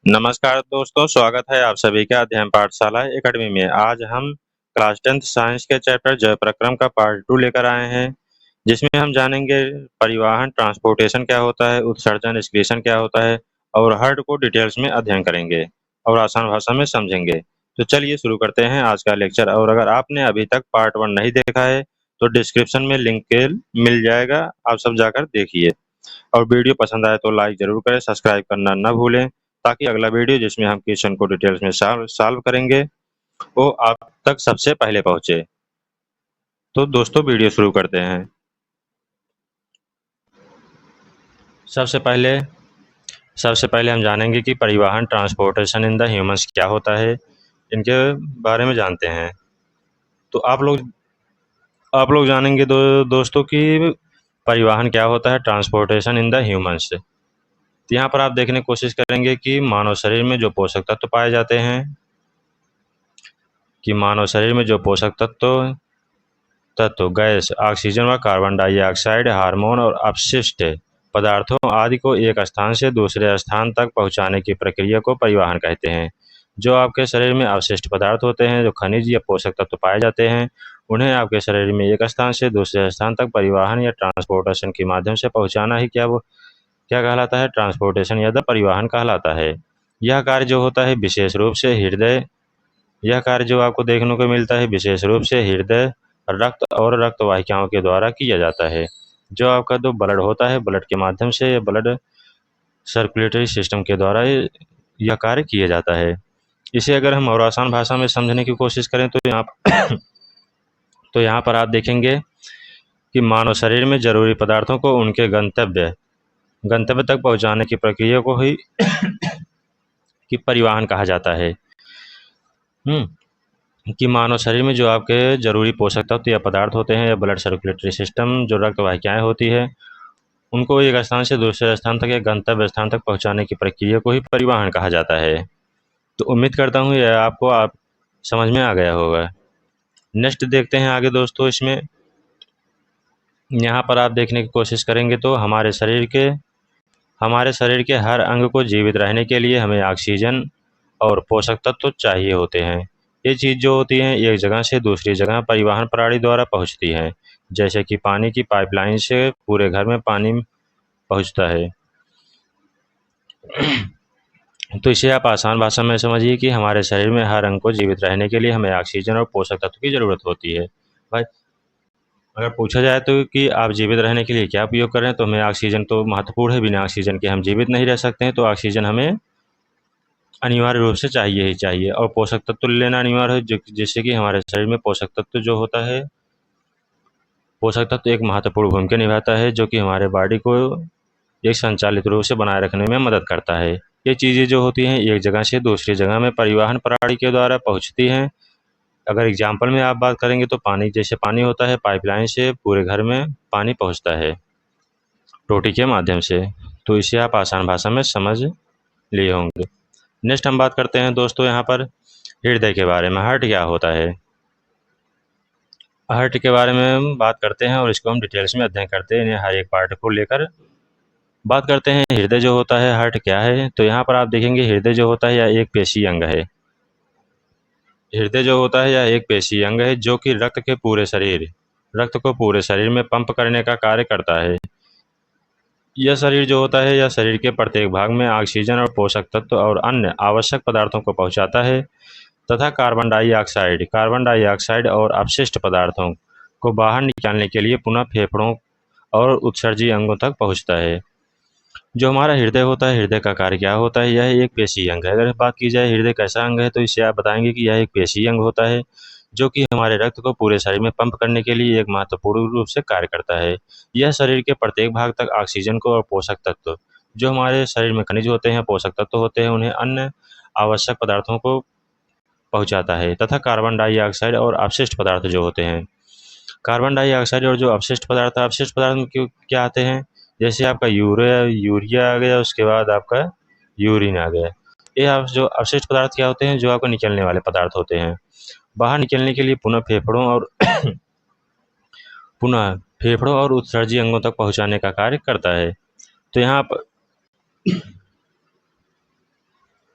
नमस्कार दोस्तों, स्वागत है आप सभी का अध्ययन पाठशाला एकेडमी में। आज हम क्लास 10th साइंस के चैप्टर जय प्रक्रम का पार्ट 2 लेकर आए हैं, जिसमें हम जानेंगे परिवहन ट्रांसपोर्टेशन क्या होता है, उत्सर्जन एक्सक्रीशन क्या होता है और हर्ट को डिटेल्स में अध्ययन करेंगे और आसान भाषा में समझेंगे। तो चलिए शुरू करते हैं आज का लेक्चर। और अगर आपने अभी तक पार्ट 1 नहीं देखा है तो डिस्क्रिप्शन में लिंक मिल जाएगा, आप सब जाकर देखिए। और वीडियो पसंद आए तो लाइक जरूर करें, सब्सक्राइब करना न भूलें, ताकि अगला वीडियो जिसमें हम क्वेश्चन को डिटेल्स में सॉल्व करेंगे वो आप तक सबसे पहले पहुंचे। तो दोस्तों वीडियो शुरू करते हैं। सबसे पहले हम जानेंगे कि परिवहन ट्रांसपोर्टेशन इन द ह्यूमंस क्या होता है, इनके बारे में जानते हैं। तो आप लोग जानेंगे दोस्तों कि परिवहन क्या होता है, ट्रांसपोर्टेशन इन द ह्यूमंस। तो यहाँ पर आप देखने की कोशिश करेंगे कि मानव शरीर में जो पोषक तत्व पाए जाते हैं, गैस, ऑक्सीजन व कार्बन डाइऑक्साइड, हार्मोन और अपशिष्ट पदार्थों आदि को एक स्थान से दूसरे स्थान तक पहुंचाने की प्रक्रिया को परिवहन कहते हैं। जो आपके शरीर में अवशिष्ट पदार्थ होते हैं, जो खनिज या पोषक तत्व पाए जाते हैं, उन्हें आपके शरीर में एक स्थान से दूसरे स्थान तक परिवहन या ट्रांसपोर्टेशन के माध्यम से पहुँचाना ही क्या कहलाता है, ट्रांसपोर्टेशन या द परिवहन कहलाता है। यह कार्य जो होता है विशेष रूप से हृदय, रक्त और रक्त वाहिकाओं के द्वारा किया जाता है। जो आपका जो ब्लड होता है, ब्लड के माध्यम से, ब्लड सर्कुलेटरी सिस्टम के द्वारा यह कार्य किया जाता है। इसे अगर हम और आसान भाषा में समझने की कोशिश करें तो यहाँ पर आप देखेंगे कि मानव शरीर में जरूरी पदार्थों को उनके गंतव्य तक पहुंचाने की प्रक्रिया को ही कि परिवहन कहा जाता है। कि मानव शरीर में जो आपके जरूरी पोषक तत्व या पदार्थ होते हैं, या ब्लड सर्कुलेटरी सिस्टम, जो रक्त वाहिकाएं होती है, उनको एक स्थान से दूसरे स्थान तक या गंतव्य स्थान तक पहुंचाने की प्रक्रिया को ही परिवहन कहा जाता है। तो उम्मीद करता हूँ यह आपको समझ में आ गया होगा। नेक्स्ट देखते हैं आगे दोस्तों। इसमें यहाँ पर आप देखने की कोशिश करेंगे तो हमारे शरीर के हर अंग को जीवित रहने के लिए हमें ऑक्सीजन और पोषक तत्व चाहिए होते हैं। ये चीज़ जो होती है एक जगह से दूसरी जगह परिवहन प्रणाली द्वारा पहुंचती है, जैसे कि पानी की पाइपलाइन से पूरे घर में पानी पहुंचता है। तो इसे आप आसान भाषा में समझिए कि हमारे शरीर में हर अंग को जीवित रहने के लिए हमें ऑक्सीजन और पोषक तत्व की ज़रूरत होती है। भाई अगर पूछा जाए तो कि आप जीवित रहने के लिए क्या उपयोग कर रहे हैं, तो हमें ऑक्सीजन तो महत्वपूर्ण है, बिना ऑक्सीजन के हम जीवित नहीं रह सकते हैं। तो ऑक्सीजन हमें अनिवार्य रूप से चाहिए ही चाहिए, और पोषक तत्व लेना अनिवार्य है, जिससे कि हमारे शरीर में पोषक तत्व एक महत्वपूर्ण भूमिका निभाता है, जो कि हमारे बॉडी को एक संचालित रूप से बनाए रखने में मदद करता है। ये चीज़ें जो होती हैं एक जगह से दूसरी जगह में परिवहन प्रणाली के द्वारा पहुंचती हैं। अगर एग्जाम्पल में आप बात करेंगे तो पानी होता है, पाइपलाइन से पूरे घर में पानी पहुंचता है टोटी के माध्यम से। तो इसे आप आसान भाषा में समझ लिए होंगे। नेक्स्ट हम बात करते हैं दोस्तों यहाँ पर हृदय के बारे में। हार्ट क्या होता है, हार्ट के बारे में हम बात करते हैं और इसको हम डिटेल्स में अध्ययन करते हैं। हर एक पार्ट को लेकर बात करते हैं। हृदय जो होता है, हार्ट क्या है, तो यहाँ पर आप देखेंगे हृदय जो होता है यह एक पेशी अंग है। हृदय जो होता है यह एक पेशी अंग है, जो कि रक्त को पूरे शरीर में पंप करने का कार्य करता है। यह शरीर जो होता है, यह शरीर के प्रत्येक भाग में ऑक्सीजन और पोषक तत्व और अन्य आवश्यक पदार्थों को पहुंचाता है, तथा कार्बन डाइऑक्साइड और अपशिष्ट पदार्थों को बाहर निकालने के लिए पुनः फेफड़ों और उत्सर्जी अंगों तक पहुंचता है। जो हमारा हृदय होता है, हृदय का कार्य क्या होता है, यह एक पेशी अंग है। अगर बात की जाए हृदय कैसा अंग है, तो इससे आप बताएंगे कि यह एक पेशी अंग होता है, जो कि हमारे रक्त को पूरे शरीर में पंप करने के लिए एक महत्वपूर्ण रूप से कार्य करता है। यह शरीर के प्रत्येक भाग तक ऑक्सीजन को और पोषक तत्व, जो हमारे शरीर में खनिज होते हैं, पोषक तत्व होते हैं, उन्हें अन्य आवश्यक पदार्थों को पहुंचाता है, तथा कार्बन डाइऑक्साइड और अपशिष्ट पदार्थ जो होते हैं, कार्बन डाइऑक्साइड और जो अपशिष्ट पदार्थ में क्या आते हैं, जैसे आपका यूरिया आ गया, उसके बाद आपका यूरिन आ गया। ये आप जो अपशिष्ट पदार्थ क्या होते हैं, जो आपको निकलने वाले पदार्थ होते हैं, बाहर निकलने के लिए पुनः फेफड़ों और उत्सर्जी अंगों तक पहुंचाने का कार्य करता है। तो यहाँ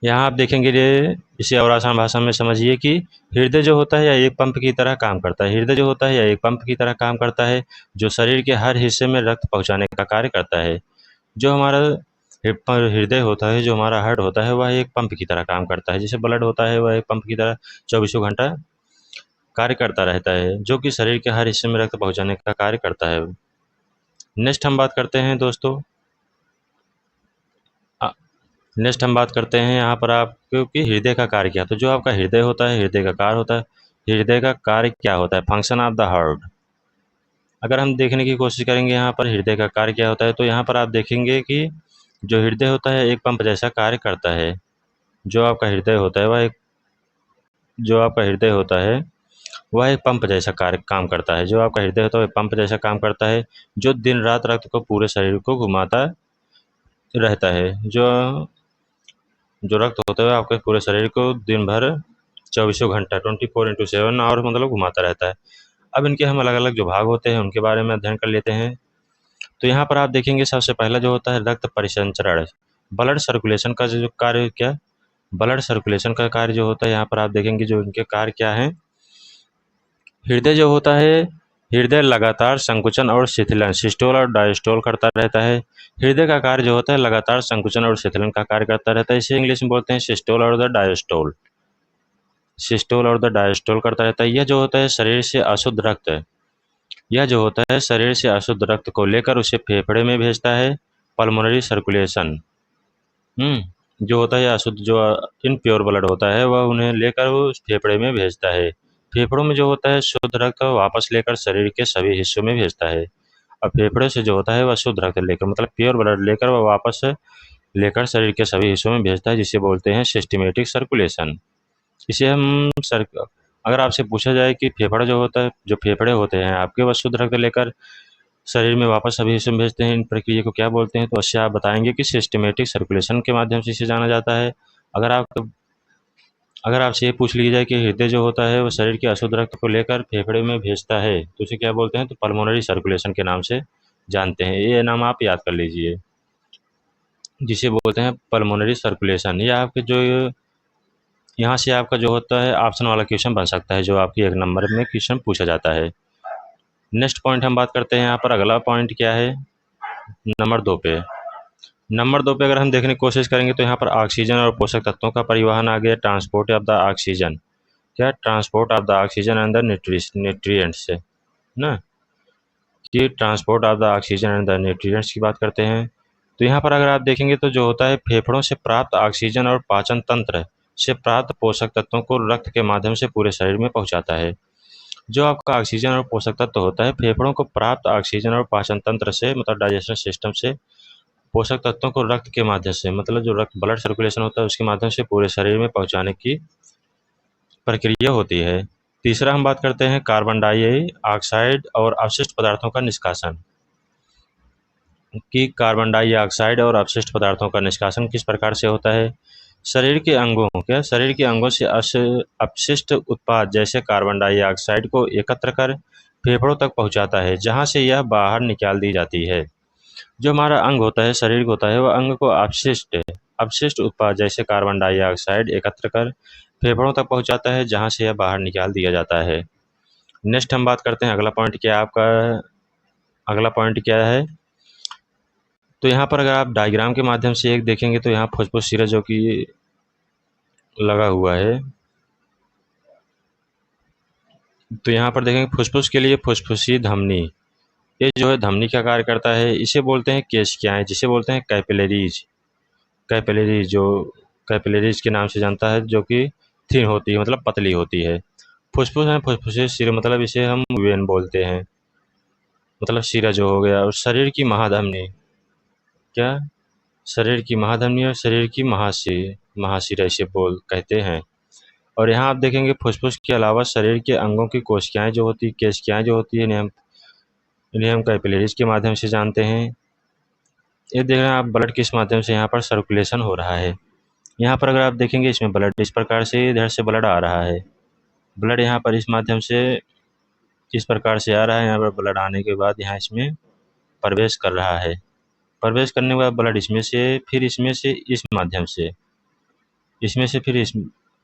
यहाँ आप देखेंगे ये, इसे और आसान भाषा में समझिए कि हृदय जो होता है यह एक पंप की तरह काम करता है। हृदय जो होता है यह एक पंप की तरह काम करता है, जो शरीर के हर हिस्से में रक्त पहुँचाने का कार्य करता है। जो हमारा हृदय होता है, जो हमारा हार्ट होता है, वह एक पंप की तरह काम करता है। जैसे ब्लड होता है, वह एक पंप की तरह चौबीसों घंटा कार्य करता रहता है, जो कि शरीर के हर हिस्से में रक्त पहुँचाने का कार्य करता है। नेक्स्ट हम बात करते हैं दोस्तों, नेक्स्ट हम बात करते हैं यहाँ पर आपको कि हृदय का कार्य क्या है। तो जो आपका हृदय होता है, हृदय का कार्य होता है, हृदय का कार्य क्या होता है, फंक्शन ऑफ द हार्ट। अगर हम देखने की कोशिश करेंगे यहाँ पर हृदय का कार्य क्या होता है, तो यहाँ पर आप देखेंगे कि जो हृदय होता है एक पंप जैसा कार्य करता है। जो आपका हृदय होता है वह एक पंप जैसा कार्य काम करता है। जो आपका हृदय होता है वह पंप जैसा काम करता है, जो दिन रात रक्त को पूरे शरीर को घुमाता रहता है। जो रक्त होता है आपके पूरे शरीर को दिन भर चौबीसों घंटा 24/7 और मतलब घुमाता रहता है। अब इनके हम अलग अलग जो भाग होते हैं उनके बारे में अध्ययन कर लेते हैं। तो यहाँ पर आप देखेंगे सबसे पहला जो होता है रक्त परिसंचरण, ब्लड सर्कुलेशन का जो कार्य क्या, ब्लड सर्कुलेशन का कार्य जो होता है, यहाँ पर आप देखेंगे जो इनके कार्य क्या हैं। हृदय जो होता है, हृदय लगातार संकुचन और शिथिलन, सिस्टोल और डायस्टोल करता रहता है। हृदय का कार्य जो होता है लगातार संकुचन और शिथिलन का कार्य करता रहता है। इसे इंग्लिश में बोलते हैं सिस्टोल और द डायस्टोल। सिस्टोल और द डायस्टोल करता रहता है। यह जो होता है शरीर से अशुद्ध रक्त, यह जो होता है शरीर से अशुद्ध रक्त को लेकर उसे फेफड़े में भेजता है, पल्मोनरी सर्कुलेशन। जो होता है अशुद्ध, जो इनप्योर ब्लड होता है, वह उन्हें लेकर वो फेफड़े में भेजता है। फेफड़ों में जो होता है शुद्ध रक्त वापस लेकर शरीर के सभी हिस्सों में भेजता है। अब फेफड़े से जो होता है वह शुद्ध रक्त लेकर, मतलब प्योर ब्लड लेकर वह वापस लेकर शरीर के सभी हिस्सों में भेजता है, जिसे बोलते हैं सिस्टमेटिक सर्कुलेशन। इसे हम अगर आपसे पूछा जाए कि फेफड़ा जो होता है, जो फेफड़े होते हैं आपके, वह शुद्ध रक्त लेकर शरीर में वापस सभी हिस्सों में भेजते हैं, इन प्रक्रिया को क्या बोलते हैं, तो इससे आप बताएंगे कि सिस्टमेटिक सर्कुलेशन के माध्यम से इसे जाना जाता है। अगर आपसे ये पूछ लिया जाए कि हृदय जो होता है वो शरीर के अशुद्ध रक्त को लेकर फेफड़े में भेजता है, तो उसे क्या बोलते हैं, तो पल्मोनरी सर्कुलेशन के नाम से जानते हैं। ये नाम आप याद कर लीजिए, जिसे बोलते हैं पल्मोनरी सर्कुलेशन। ये आपके जो यहाँ से आपका जो होता है ऑप्शन वाला क्वेश्चन बन सकता है, जो आपकी 1 नंबर में क्वेश्चन पूछा जाता है। नेक्स्ट पॉइंट हम बात करते हैं यहाँ पर, अगला पॉइंट क्या है, नंबर 2 पे। नंबर 2 पे अगर हम देखने की कोशिश करेंगे तो यहाँ पर ऑक्सीजन और पोषक तत्वों का परिवहन आ गया, ट्रांसपोर्ट ऑफ द ऑक्सीजन। क्या, transport of the oxygen and the nutrients से ना, कि transport of the oxygen and the nutrients की बात करते हैं। तो यहाँ पर अगर आप देखेंगे तो जो होता है फेफड़ों से प्राप्त ऑक्सीजन और पाचन तंत्र से प्राप्त पोषक तत्वों को रक्त के माध्यम से पूरे शरीर में पहुँचाता है। जो आपका ऑक्सीजन और पोषक तत्व होता है फेफड़ों को प्राप्त ऑक्सीजन और पाचन तंत्र से, मतलब डाइजेशन सिस्टम से पोषक तत्वों को रक्त के माध्यम से, मतलब जो रक्त ब्लड सर्कुलेशन होता है उसके माध्यम से पूरे शरीर में पहुंचाने की प्रक्रिया होती है। तीसरा हम बात करते हैं कार्बन डाइऑक्साइड और अपशिष्ट पदार्थों का निष्कासन, कि कार्बन डाइऑक्साइड और अपशिष्ट पदार्थों का निष्कासन किस प्रकार से होता है। शरीर के अंगों से अपशिष्ट उत्पाद जैसे कार्बन डाइऑक्साइड को एकत्र कर फेफड़ों तक पहुंचाता है, जहां से यह बाहर निकाल दी जाती है। जो हमारा अंग होता है, शरीर होता है, वह अंग को अपशिष्ट उत्पाद जैसे कार्बन डाइऑक्साइड एकत्र कर फेफड़ों तक पहुंचाता है, जहां से यह बाहर निकाल दिया जाता है। नेक्स्ट हम बात करते हैं अगला पॉइंट क्या है आपका, अगला पॉइंट क्या है। तो यहाँ पर अगर आप डायग्राम के माध्यम से एक देखेंगे तो यहाँ फुसफुस सिरा जो कि लगा हुआ है, तो यहाँ पर देखेंगे फुसफुस के लिए फुसफुसी धमनी, ये जो है धमनी का कार्य करता है। इसे बोलते हैं केशिकाएं, जिसे बोलते हैं कैपिलरीज। कैपिलरीज के नाम से जानता है, जो कि थिन होती है, मतलब पतली होती है। फुसफुस है, फुसफुसे सिर, मतलब इसे हम वेन बोलते हैं, मतलब सिरा जो हो गया। और शरीर की महाधमनी, क्या, शरीर की महाधमनी और शरीर की महाशिरा इसे कहते हैं। और यहाँ आप देखेंगे फुसफुस के अलावा शरीर के अंगों की कोशिकाएं जो होती, केशिकाएं जो होती है, इन्हें हम कैपिलरीज के माध्यम से जानते हैं। ये देख रहे हैं आप ब्लड किस माध्यम से यहाँ पर सर्कुलेशन हो रहा है। यहाँ पर अगर आप देखेंगे इसमें ब्लड इस प्रकार से इधर से ब्लड आ रहा है, ब्लड यहाँ पर इस माध्यम से इस प्रकार से आ रहा है। यहाँ पर ब्लड आने के बाद यहाँ इसमें प्रवेश कर रहा है, प्रवेश करने के बाद ब्लड इसमें से, फिर इसमें से इस माध्यम से इसमें से फिर इस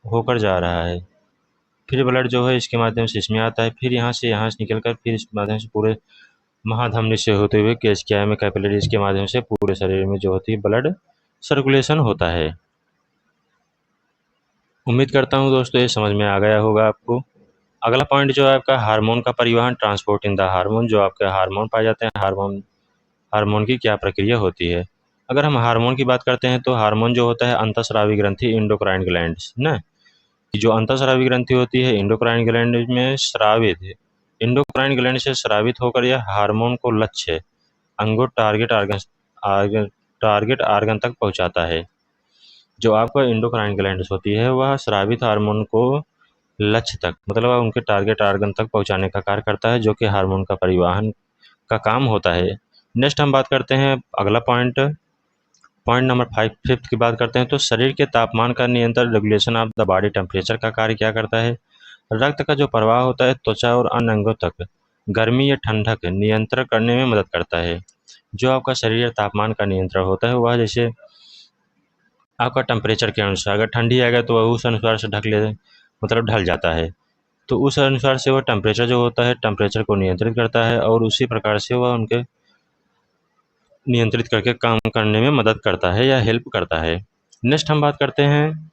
होकर जा रहा है, फिर ब्लड जो है इसके माध्यम से इसमें आता है, फिर यहाँ से निकल कर फिर इस माध्यम से पूरे महाधमनी से होते हुए केशिका में कैपिलरीज के माध्यम से पूरे शरीर में जो होती है ब्लड सर्कुलेशन होता है। उम्मीद करता हूँ दोस्तों ये समझ में आ गया होगा आपको। अगला पॉइंट जो है आपका हार्मोन का परिवहन, ट्रांसपोर्ट इन द हार्मोन। जो आपके हार्मोन पाए जाते हैं, हार्मोन की क्या प्रक्रिया होती है। अगर हम हार्मोन की बात करते हैं तो हार्मोन जो होता है अंतःस्रावी ग्रंथि, इंडोक्राइन ग्लैंड्स ना, जो अंतःस्रावी ग्रंथि होती है इंडोक्राइन ग्लैंड में स्रावित, इंडोक्राइन ग्लैंड से स्रावित होकर यह हार्मोन को लक्ष्य अंगों टारगेट आर्गन तक पहुंचाता है। जो आपका इंडोक्राइन ग्लैंड होती है वह स्रावित हार्मोन को लक्ष्य तक, मतलब उनके टारगेट आर्गन तक पहुंचाने का कार्य करता है, जो कि हार्मोन का परिवहन का काम होता है। नेक्स्ट हम बात करते हैं अगला पॉइंट नंबर 5 की बात करते हैं तो शरीर के तापमान का नियंत्रण, regulation of the body temperature का कार्य क्या करता है। रक्त का जो प्रवाह होता है त्वचा और अन्य अंगों तक गर्मी या ठंडक नियंत्रण करने में मदद करता है। जो आपका शरीर तापमान का नियंत्रण होता है वह जैसे आपका टेम्परेचर के अनुसार, अगर ठंडी आएगा तो वह उस अनुसार से मतलब ढल जाता है, तो उस अनुसार से वह टेम्परेचर जो होता है टेम्परेचर को नियंत्रित करता है और उसी प्रकार से वह उनके नियंत्रित करके काम करने में मदद करता है या हेल्प करता है। नेक्स्ट हम बात करते हैं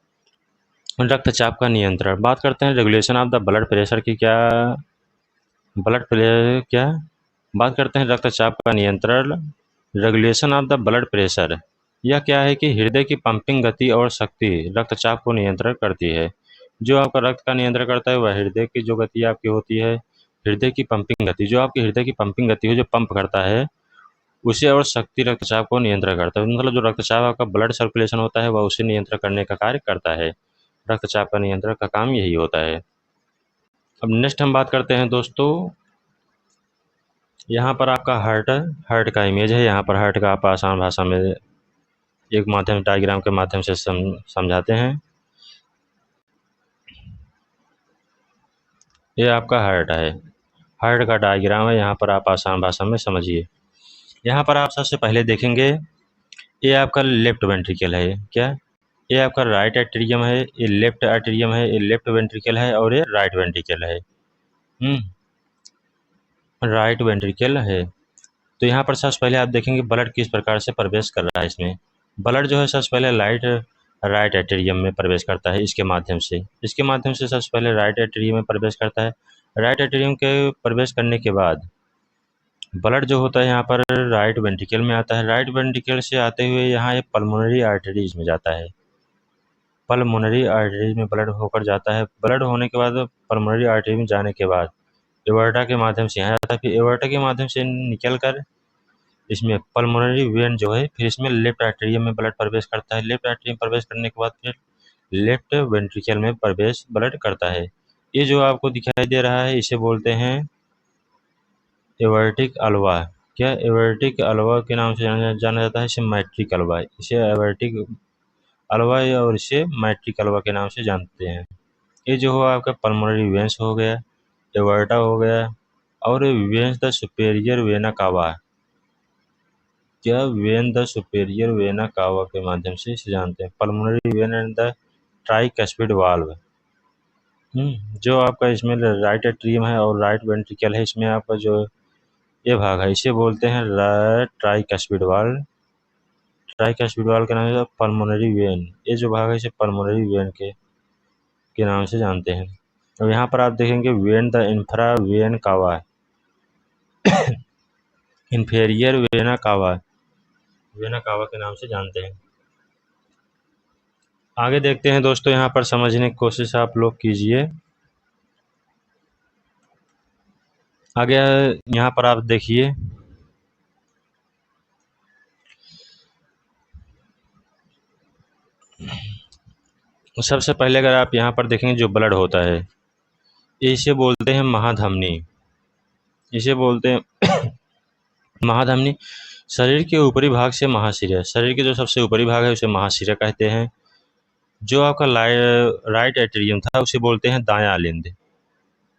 रक्तचाप का नियंत्रण। बात करते हैं regulation of the blood pressure की। क्या बात करते हैं रक्तचाप का नियंत्रण, regulation of the blood pressure. यह क्या है कि हृदय की पंपिंग गति और शक्ति रक्तचाप को नियंत्रण करती है। जो आपका रक्त का नियंत्रण करता है वह हृदय की जो गति आपकी होती है, हृदय की पंपिंग गति, जो आपकी हृदय की पंपिंग गति हो जो पंप करता है उसे, और शक्ति रक्तचाप को नियंत्रण करता है, मतलब जो रक्तचाप आपका ब्लड सर्कुलेशन होता है वह उसे नियंत्रण करने का कार्य करता है। रक्तचाप का नियंत्रण का काम यही होता है। अब नेक्स्ट हम बात करते हैं दोस्तों, यहाँ पर आपका हार्ट का इमेज है। यहाँ पर हार्ट का आप आसान भाषा में एक माध्यम डायग्राम के माध्यम से समझाते हैं। ये आपका हार्ट है, हार्ट का डायग्राम है, यहाँ पर आप आसान भाषा में समझिए। यहाँ पर आप सबसे पहले देखेंगे ये आपका लेफ्ट वेंट्रिकल है, क्या ये आपका राइट एट्रियम है, ये लेफ्ट एट्रियम है, ये लेफ्ट वेंट्रिकल है और ये राइट वेंट्रिकल है। राइट वेंट्रिकल है। तो यहाँ पर सबसे पहले आप देखेंगे ब्लड किस प्रकार से प्रवेश कर रहा है। इसमें ब्लड जो है सबसे पहले राइट एट्रियम में प्रवेश करता है, इसके माध्यम से सबसे पहले राइट एट्रियम में प्रवेश करता है। राइट एट्रियम के प्रवेश करने के बाद ब्लड जो होता है यहाँ पर राइट वेंट्रिकल में आता है। राइट वेंट्रिकल से आते हुए यहाँ ये पल्मोनरी आर्टरीज में जाता है। पल्मोनरी आर्टरीज में ब्लड होकर जाता है। ब्लड होने के बाद पल्मोनरी आर्टरी में जाने के बाद एवर्टा के माध्यम से यहाँ जाता है, फिर एवर्टा के माध्यम से निकल कर इसमें पल्मोनरी वेन जो है फिर इसमें लेफ्ट आर्टेरियम में ब्लड प्रवेश करता है। लेफ्ट आर्टेरियम प्रवेश करने के बाद फिर लेफ्ट वेंट्रिकल में प्रवेश ब्लड करता है। ये जो आपको दिखाई दे रहा है इसे बोलते हैं एवर्टिक अल्वा। क्या एवर्टिक अल्वा के नाम से जाना जाता है, इसे मैट्रिक अल्वा, इसे एवर्टिक अल्वा और इसे मैट्रिक अल्वा के नाम से जानते हैं। ये जो हो आपका पल्मोनरी वेंस हो गया, एवर्टा हो गया, और veins the superior vena cava, क्या when the superior vena cava के माध्यम से इसे जानते हैं। Pulmonary vein and the tricuspid valve. जो आपका इसमें राइट एट्रियम है और राइट वेंट्रिकल है, इसमें आपका जो ये भाग है इसे बोलते हैं ट्राइकस्पिड वाल्व। ट्राइकस्पिड वाल्व के नाम से पल्मोनरी वेन, ये जो भाग है इसे पल्मोनरी वेन के नाम से जानते हैं। और यहाँ पर आप देखेंगे वेन द इंफ्रा वेन कावा, इन्फेरियर वेना कावा के नाम से जानते हैं। आगे देखते हैं दोस्तों, यहाँ पर समझने की कोशिश आप लोग कीजिए। आगे यहाँ पर आप देखिए, सबसे पहले अगर आप यहाँ पर देखेंगे जो ब्लड होता है इसे बोलते हैं महाधमनी, इसे बोलते हैं महाधमनी। शरीर के ऊपरी भाग से महाशिरा, शरीर के जो सबसे ऊपरी भाग है उसे महाशिरा कहते हैं। जो आपका राइट एट्रियम था उसे बोलते हैं दायां अलिंद।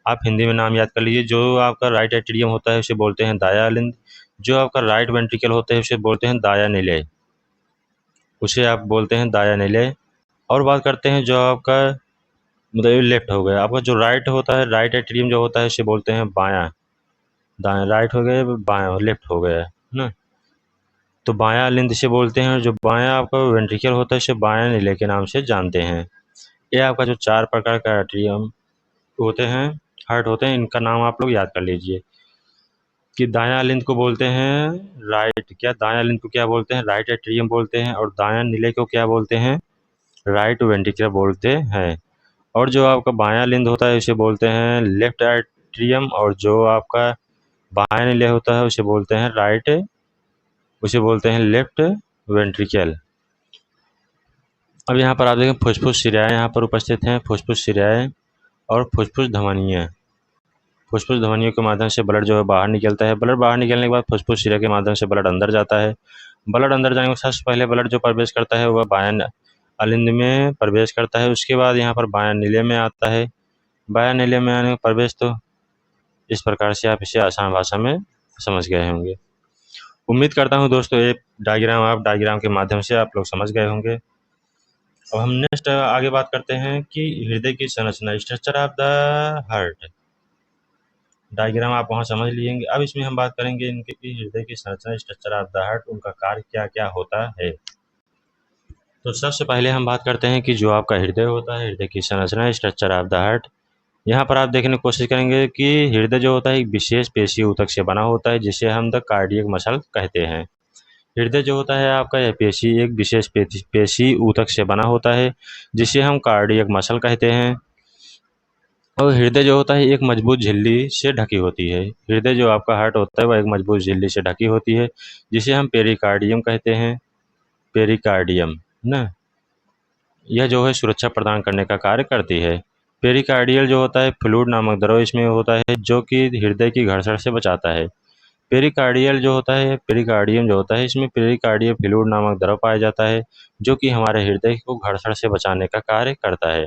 आप हिंदी में नाम याद कर लीजिए। जो आपका राइट एट्रियम होता है उसे बोलते हैं दायां अलिंद। जो आपका राइट वेंट्रिकल होता है उसे बोलते हैं दायां निलय, उसे आप बोलते हैं दायां निलय। और बात करते हैं जो आपका मतलब लेफ्ट हो गया, आपका जो राइट होता है, राइट एट्रियम जो होता है इसे बोलते हैं बायां। दाएं राइट हो गए, बायां लेफ्ट हो गया ना। तो बायां लिंद से बोलते हैं, और जो बायां आपका वेंट्रिकल होता है इसे बायां नीले के नाम से जानते हैं। ये आपका जो 4 प्रकार का एट्रियम होते हैं, हार्ट होते हैं, इनका नाम आप लोग याद कर लीजिए कि दायां लिंद को बोलते हैं राइट, क्या दायां लिंद को क्या बोलते हैं, राइट एट्रियम बोलते हैं, और दायां नीले को क्या बोलते हैं, राइट वेंट्रिकल बोलते हैं। और जो आपका बायां लिंद होता है उसे बोलते हैं लेफ्ट एट्रियम, और जो आपका बायां नीले होता है उसे बोलते हैं उसे बोलते हैं लेफ्ट वेंट्रिकल। अब यहाँ पर आप देखें फुसफुस शिराएँ यहाँ पर उपस्थित हैं, फुसफुस शिराएँ और फुसफुस धमनियाँ। फुसफुस धमनियों के माध्यम से ब्लड जो है बाहर निकलता है। ब्लड बाहर निकलने के बाद फुसफुस शिरा के माध्यम से ब्लड अंदर जाता है। ब्लड अंदर जाने के बाद सबसे पहले ब्लड जो प्रवेश करता है वह बायां अलिंद में प्रवेश करता है। उसके बाद यहाँ पर बायां नीले में आता है। बायां नीले में आने का प्रवेश, तो इस प्रकार से आप इसे आसान भाषा में समझ गए होंगे। उम्मीद करता हूँ दोस्तों ये डायग्राम के माध्यम से आप लोग समझ गए होंगे। अब हम नेक्स्ट आगे बात करते हैं कि हृदय की संरचना, structure of the heart. Diagram आप वहाँ समझ लिएंगे। अब इसमें हम बात करेंगे इनके कि हृदय की संरचना, स्ट्रक्चर ऑफ द हार्ट, उनका कार्य क्या क्या होता है। तो सबसे पहले हम बात करते हैं कि जो आपका हृदय होता है, हृदय की संरचना, स्ट्रक्चर ऑफ द हार्ट। यहाँ पर आप देखने की कोशिश करेंगे कि हृदय जो होता है एक विशेष पेशी ऊतक से बना होता है जिसे हम द कार्डियक मसल कहते हैं। हृदय जो होता है आपका यह पेशी एक विशेष पेशी ऊतक से बना होता है जिसे हम कार्डियक मसल कहते हैं। और हृदय जो होता है एक मजबूत झिल्ली से ढकी होती है। हृदय जो आपका हार्ट होता है वह एक मजबूत झिल्ली से ढकी होती है जिसे हम पेरिकार्डियम कहते हैं। पेरिकार्डियम ना, यह जो है सुरक्षा प्रदान करने का कार्य करती है। पेरिकार्डियल जो होता है फ्लूइड नामक द्रव इसमें होता है जो कि हृदय की घर्षण से बचाता है। पेरिकार्डियल जो होता है, पेरिकार्डियम जो होता है इसमें पेरिकार्डियल फ्लूइड नामक द्रव पाया जाता है जो कि हमारे हृदय को घर्षण से बचाने का कार्य करता है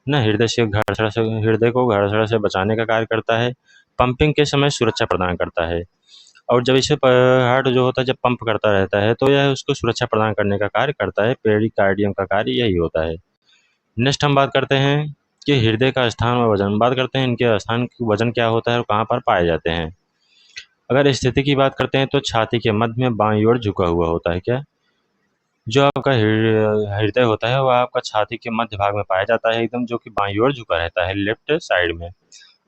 ना। हृदय को घर्षण से बचाने का कार्य करता है। पंपिंग के समय सुरक्षा प्रदान करता है। और जब इसे हार्ट जो होता है जब पंप करता रहता है तो यह उसको सुरक्षा प्रदान करने का कार्य करता है। पेरिकार्डियम का कार्य यही होता है। नेक्स्ट हम बात करते हैं कि हृदय का स्थान और वजन। बात करते हैं इनके स्थान वजन क्या होता है और कहाँ पर पाए जाते हैं। अगर स्थिति की बात करते हैं तो छाती के मध्य में बाईं ओर झुका हुआ होता है। क्या जो आपका हृदय होता है वह आपका छाती के मध्य भाग में पाया जाता है एकदम, जो कि बाईं ओर झुका रहता है लेफ्ट साइड में।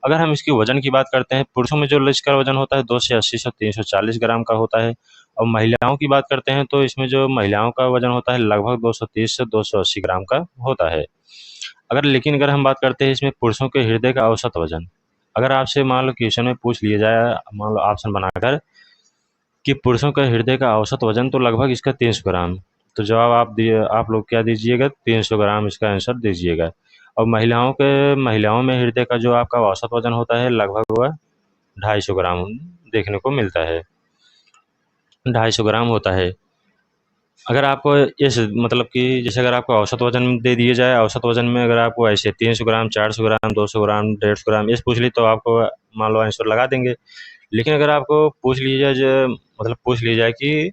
अगर हम इसकी वजन की बात करते हैं, पुरुषों में जो इसका वजन होता है 280 से 340 ग्राम का होता है। और महिलाओं की बात करते हैं तो इसमें जो महिलाओं का वजन होता है लगभग 230 से 280 ग्राम का होता है। लेकिन अगर हम बात करते हैं इसमें पुरुषों के हृदय का औसत वजन, अगर आपसे मान लो क्वेश्चन में पूछ लिया जाए, मान लो ऑप्शन बनाकर कि पुरुषों का हृदय का औसत वजन, तो लगभग इसका 300 ग्राम। तो जवाब आप लोग क्या दीजिएगा, 300 ग्राम इसका आंसर दीजिएगा। और महिलाओं में हृदय का जो आपका औसत वजन होता है लगभग वह 250 ग्राम देखने को मिलता है, 250 ग्राम होता है। अगर आपको इस मतलब कि जैसे अगर आपको औसत वजन दे दिया जाए, औसत वजन में अगर आपको ऐसे 300 ग्राम, 400 ग्राम, 200 ग्राम, 150 ग्राम ऐसे पूछ ली तो आपको मान लो आंसर लगा देंगे। लेकिन अगर आपको पूछ लिया जाए कि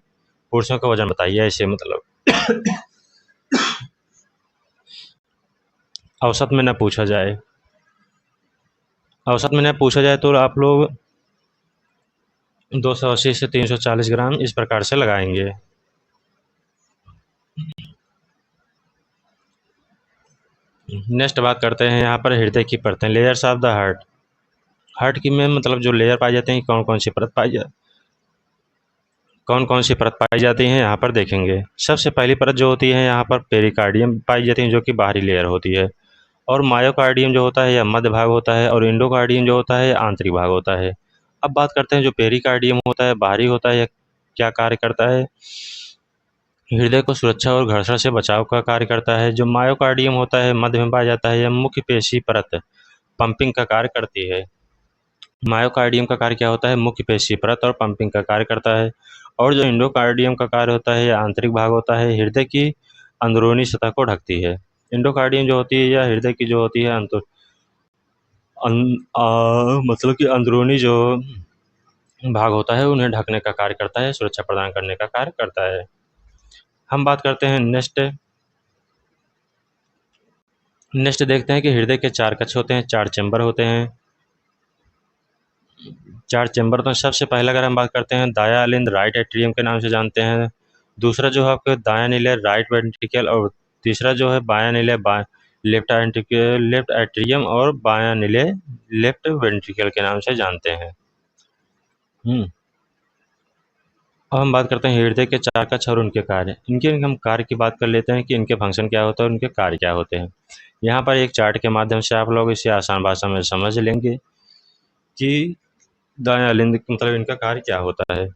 पुरुषों का वजन बताइए, ऐसे मतलब औसत में न पूछा जाए, औसत में न पूछा जाए तो आप लोग 280 से 340 ग्राम इस प्रकार से लगाएंगे। नेक्स्ट बात करते हैं यहाँ पर हृदय की परतें, layers of the heart. Heart की में मतलब जो लेयर पाए जाते हैं कौन कौन सी परत पाई जाती हैं यहाँ पर देखेंगे। सबसे पहली परत जो होती है यहाँ पर पेरिकार्डियम पाई जाती है जो कि बाहरी लेयर होती है। और मायोकार्डियम जो होता है यह मध्य भाग होता है। और इंडोकार्डियम जो होता है आंतरिक भाग होता है। अब बात करते हैं जो पेरिकार्डियम होता है बाहरी होता है, यह क्या कार्य करता है, हृदय को सुरक्षा और घर्षण से बचाव का कार्य करता है। जो मायोकार्डियम होता है मध्य में पाया जाता है, यह मुख्य पेशी परत पंपिंग का कार्य करती है। मायोकार्डियम का कार्य क्या होता है, मुख्य पेशी परत और पंपिंग का कार्य करता है। और जो इंडोकार्डियम का कार्य होता है यह आंतरिक भाग होता है, हृदय की अंदरूनी सतह को ढकती है। इंडोकार्डियम जो होती है यह हृदय की जो होती है मतलब कि अंदरूनी जो भाग होता है उन्हें ढकने का कार्य करता है, सुरक्षा प्रदान करने का कार्य करता है। हम बात करते हैं नेक्स्ट नेक्स्ट देखते हैं कि हृदय के 4 कक्ष होते हैं, 4 चैम्बर होते हैं। 4 चैम्बर तो सबसे पहले अगर हम बात करते हैं दायां अलिंद राइट एट्रियम के नाम से जानते हैं। दूसरा जो है आपके दायां निलय राइट वेंट्रिकल, और तीसरा जो है बायां निलय लेफ्ट एट्रियम और बायां निलय लेफ्ट वेंट्रिकल के नाम से जानते हैं। अब हम बात करते हैं हृदय के 4 कक्ष और उनके कार्य। इनके हम कार्य की बात कर लेते हैं कि इनके फंक्शन क्या होता है और उनके कार्य क्या होते हैं। यहाँ पर एक चार्ट के माध्यम से आप लोग इसे आसान भाषा में समझ लेंगे कि दायां अलिंद मतलब इनका कार्य क्या होता है।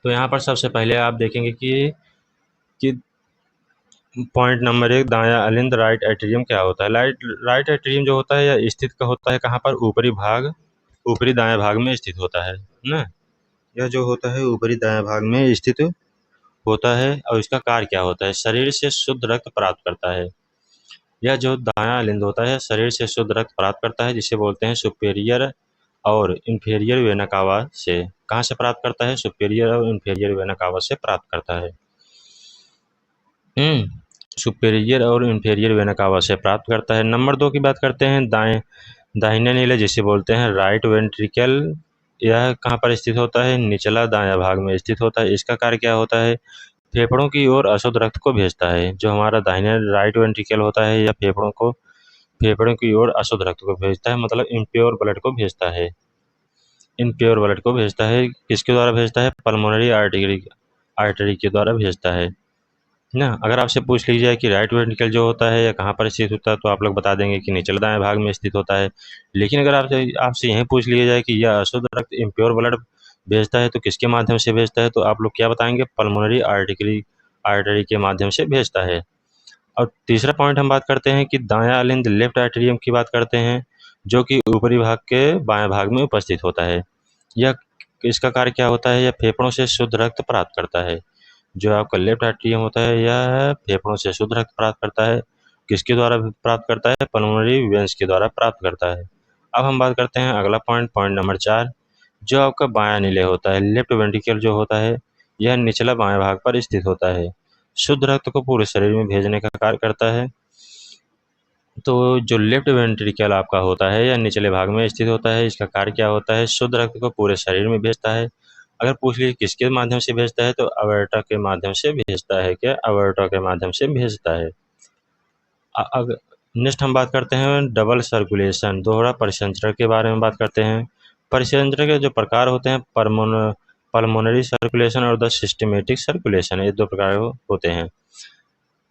तो यहाँ पर सबसे पहले आप देखेंगे कि पॉइंट नंबर 1 दायां अलिंद राइट एट्रियम क्या होता है। राइट एट्रियम जो होता है यह स्थित का होता है कहाँ पर, ऊपरी दाएं भाग में स्थित होता है ना। यह जो होता है ऊपरी दाएं भाग में स्थित होता है। और इसका कार्य क्या होता है, शरीर से शुद्ध रक्त प्राप्त करता है। यह जो दायां अलिंद होता है शरीर से शुद्ध रक्त प्राप्त करता है, जिसे बोलते हैं सुपेरियर और इंफीरियर वेना कावा से। कहाँ से प्राप्त करता है, सुपेरियर और इंफीरियर वेना कावा से प्राप्त करता है। सुपेरियर और इंफीरियर वेना कावा से प्राप्त करता है। नंबर 2 की बात करते हैं दाहिने नीले, जिसे बोलते हैं राइट वेंट्रिकल। यह कहाँ पर स्थित होता है, निचला दायां भाग में स्थित होता है। इसका कार्य क्या होता है, फेफड़ों की ओर अशुद्ध रक्त को भेजता है। जो हमारा दाहिने राइट वेंट्रिकल होता है यह फेफड़ों की ओर अशुद्ध रक्त को भेजता है, मतलब इम्प्योर ब्लड को भेजता है। इम्प्योर ब्लड को भेजता है, किसके द्वारा भेजता है, पल्मोनरी आर्टरी के द्वारा भेजता है ना। अगर आपसे पूछ लीजिए कि राइट वेंट्रिकल जो होता है या कहाँ पर स्थित होता है, तो आप लोग बता देंगे कि निचले दाएं भाग में स्थित होता है। लेकिन अगर आपसे यही पूछ लिया जाए कि यह अशुद्ध रक्त इम्प्योर ब्लड भेजता है तो किसके माध्यम से भेजता है, तो आप लोग क्या बताएंगे, पल्मोनरी आर्टरी के माध्यम से भेजता है। और तीसरा पॉइंट हम बात करते हैं कि दायां अलिंद लेफ्ट एट्रियम की बात करते हैं, जो कि ऊपरी भाग के बाएं भाग में उपस्थित होता है। यह इसका कार्य क्या होता है, यह फेफड़ों से शुद्ध रक्त प्राप्त करता है। जो आपका लेफ्ट एट्रियम होता है यह फेफड़ों से शुद्ध रक्त प्राप्त करता है। किसके द्वारा प्राप्त करता है, पल्मोनरी वेंस के द्वारा प्राप्त करता है। अब हम बात करते हैं अगला पॉइंट नंबर 4, जो आपका बायां निलय होता है, लेफ्ट वेंट्रिकल जो होता है यह निचला बाएं भाग पर स्थित होता है। शुद्ध रक्त को पूरे शरीर में भेजने का कार्य करता है। तो जो लेफ्ट वेंट्रिकल आपका होता है यह निचले भाग में स्थित होता है। इसका कार्य क्या होता है, शुद्ध रक्त को पूरे शरीर में भेजता है। अगर पूछ लीजिए किसके माध्यम से भेजता है, तो अवर्टा के माध्यम से भेजता है। क्या, अवर्टा के माध्यम से भेजता है। अगर नेक्स्ट हम बात करते हैं डबल सर्कुलेशन, दोहरा परिसंचरण के बारे में बात करते हैं। परिसंचरण के जो प्रकार होते हैं, पल्मोनरी सर्कुलेशन और द सिस्टमेटिक सर्कुलेशन, ये 2 प्रकार होते हैं।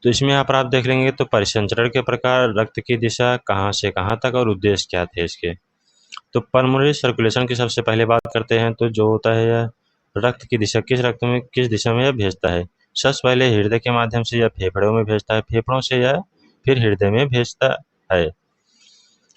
तो इसमें यहाँ पर आप देख लेंगे तो परिसंचरण के प्रकार, रक्त की दिशा कहाँ से कहाँ तक और उद्देश्य क्या थे इसके। तो पल्मोनरी सर्कुलेशन की सबसे पहले बात करते हैं, तो जो होता है यह रक्त की दिशा किस दिशा में यह भेजता है। सबसे पहले हृदय के माध्यम से यह फेफड़ों में भेजता है, फेफड़ों से यह फिर हृदय में भेजता है।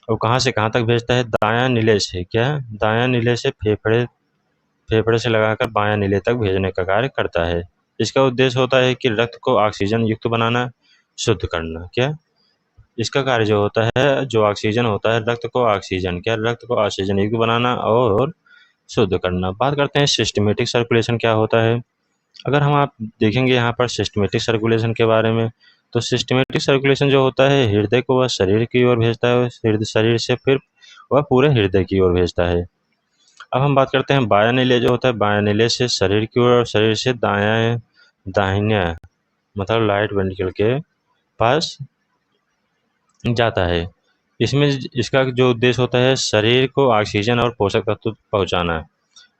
और कहाँ से कहाँ तक भेजता है, दायां निलय से। क्या, दायां निलय से फेफड़े से लगाकर बायां निलय तक भेजने का कार्य करता है। इसका उद्देश्य होता है कि रक्त को ऑक्सीजन युक्त बनाना, शुद्ध करना। क्या, इसका कार्य जो होता है, जो ऑक्सीजन होता है, रक्त को ऑक्सीजन युक्त बनाना और शुद्ध करना। बात करते हैं सिस्टमेटिक सर्कुलेशन क्या होता है। अगर हम आप देखेंगे यहाँ पर सिस्टमेटिक सर्कुलेशन के बारे में, तो सिस्टमेटिक सर्कुलेशन जो होता है हृदय को वह शरीर की ओर भेजता है, शरीर से फिर वह पूरे हृदय की ओर भेजता है। अब हम बात करते हैं बायां निलय जो होता है, बायां निलय से शरीर की ओर और शरीर से दाहिने मतलब राइट वेंट्रिकल के पास जाता है। इसमें इसका जो उद्देश्य होता है शरीर को ऑक्सीजन और पोषक तत्व पहुंचाना।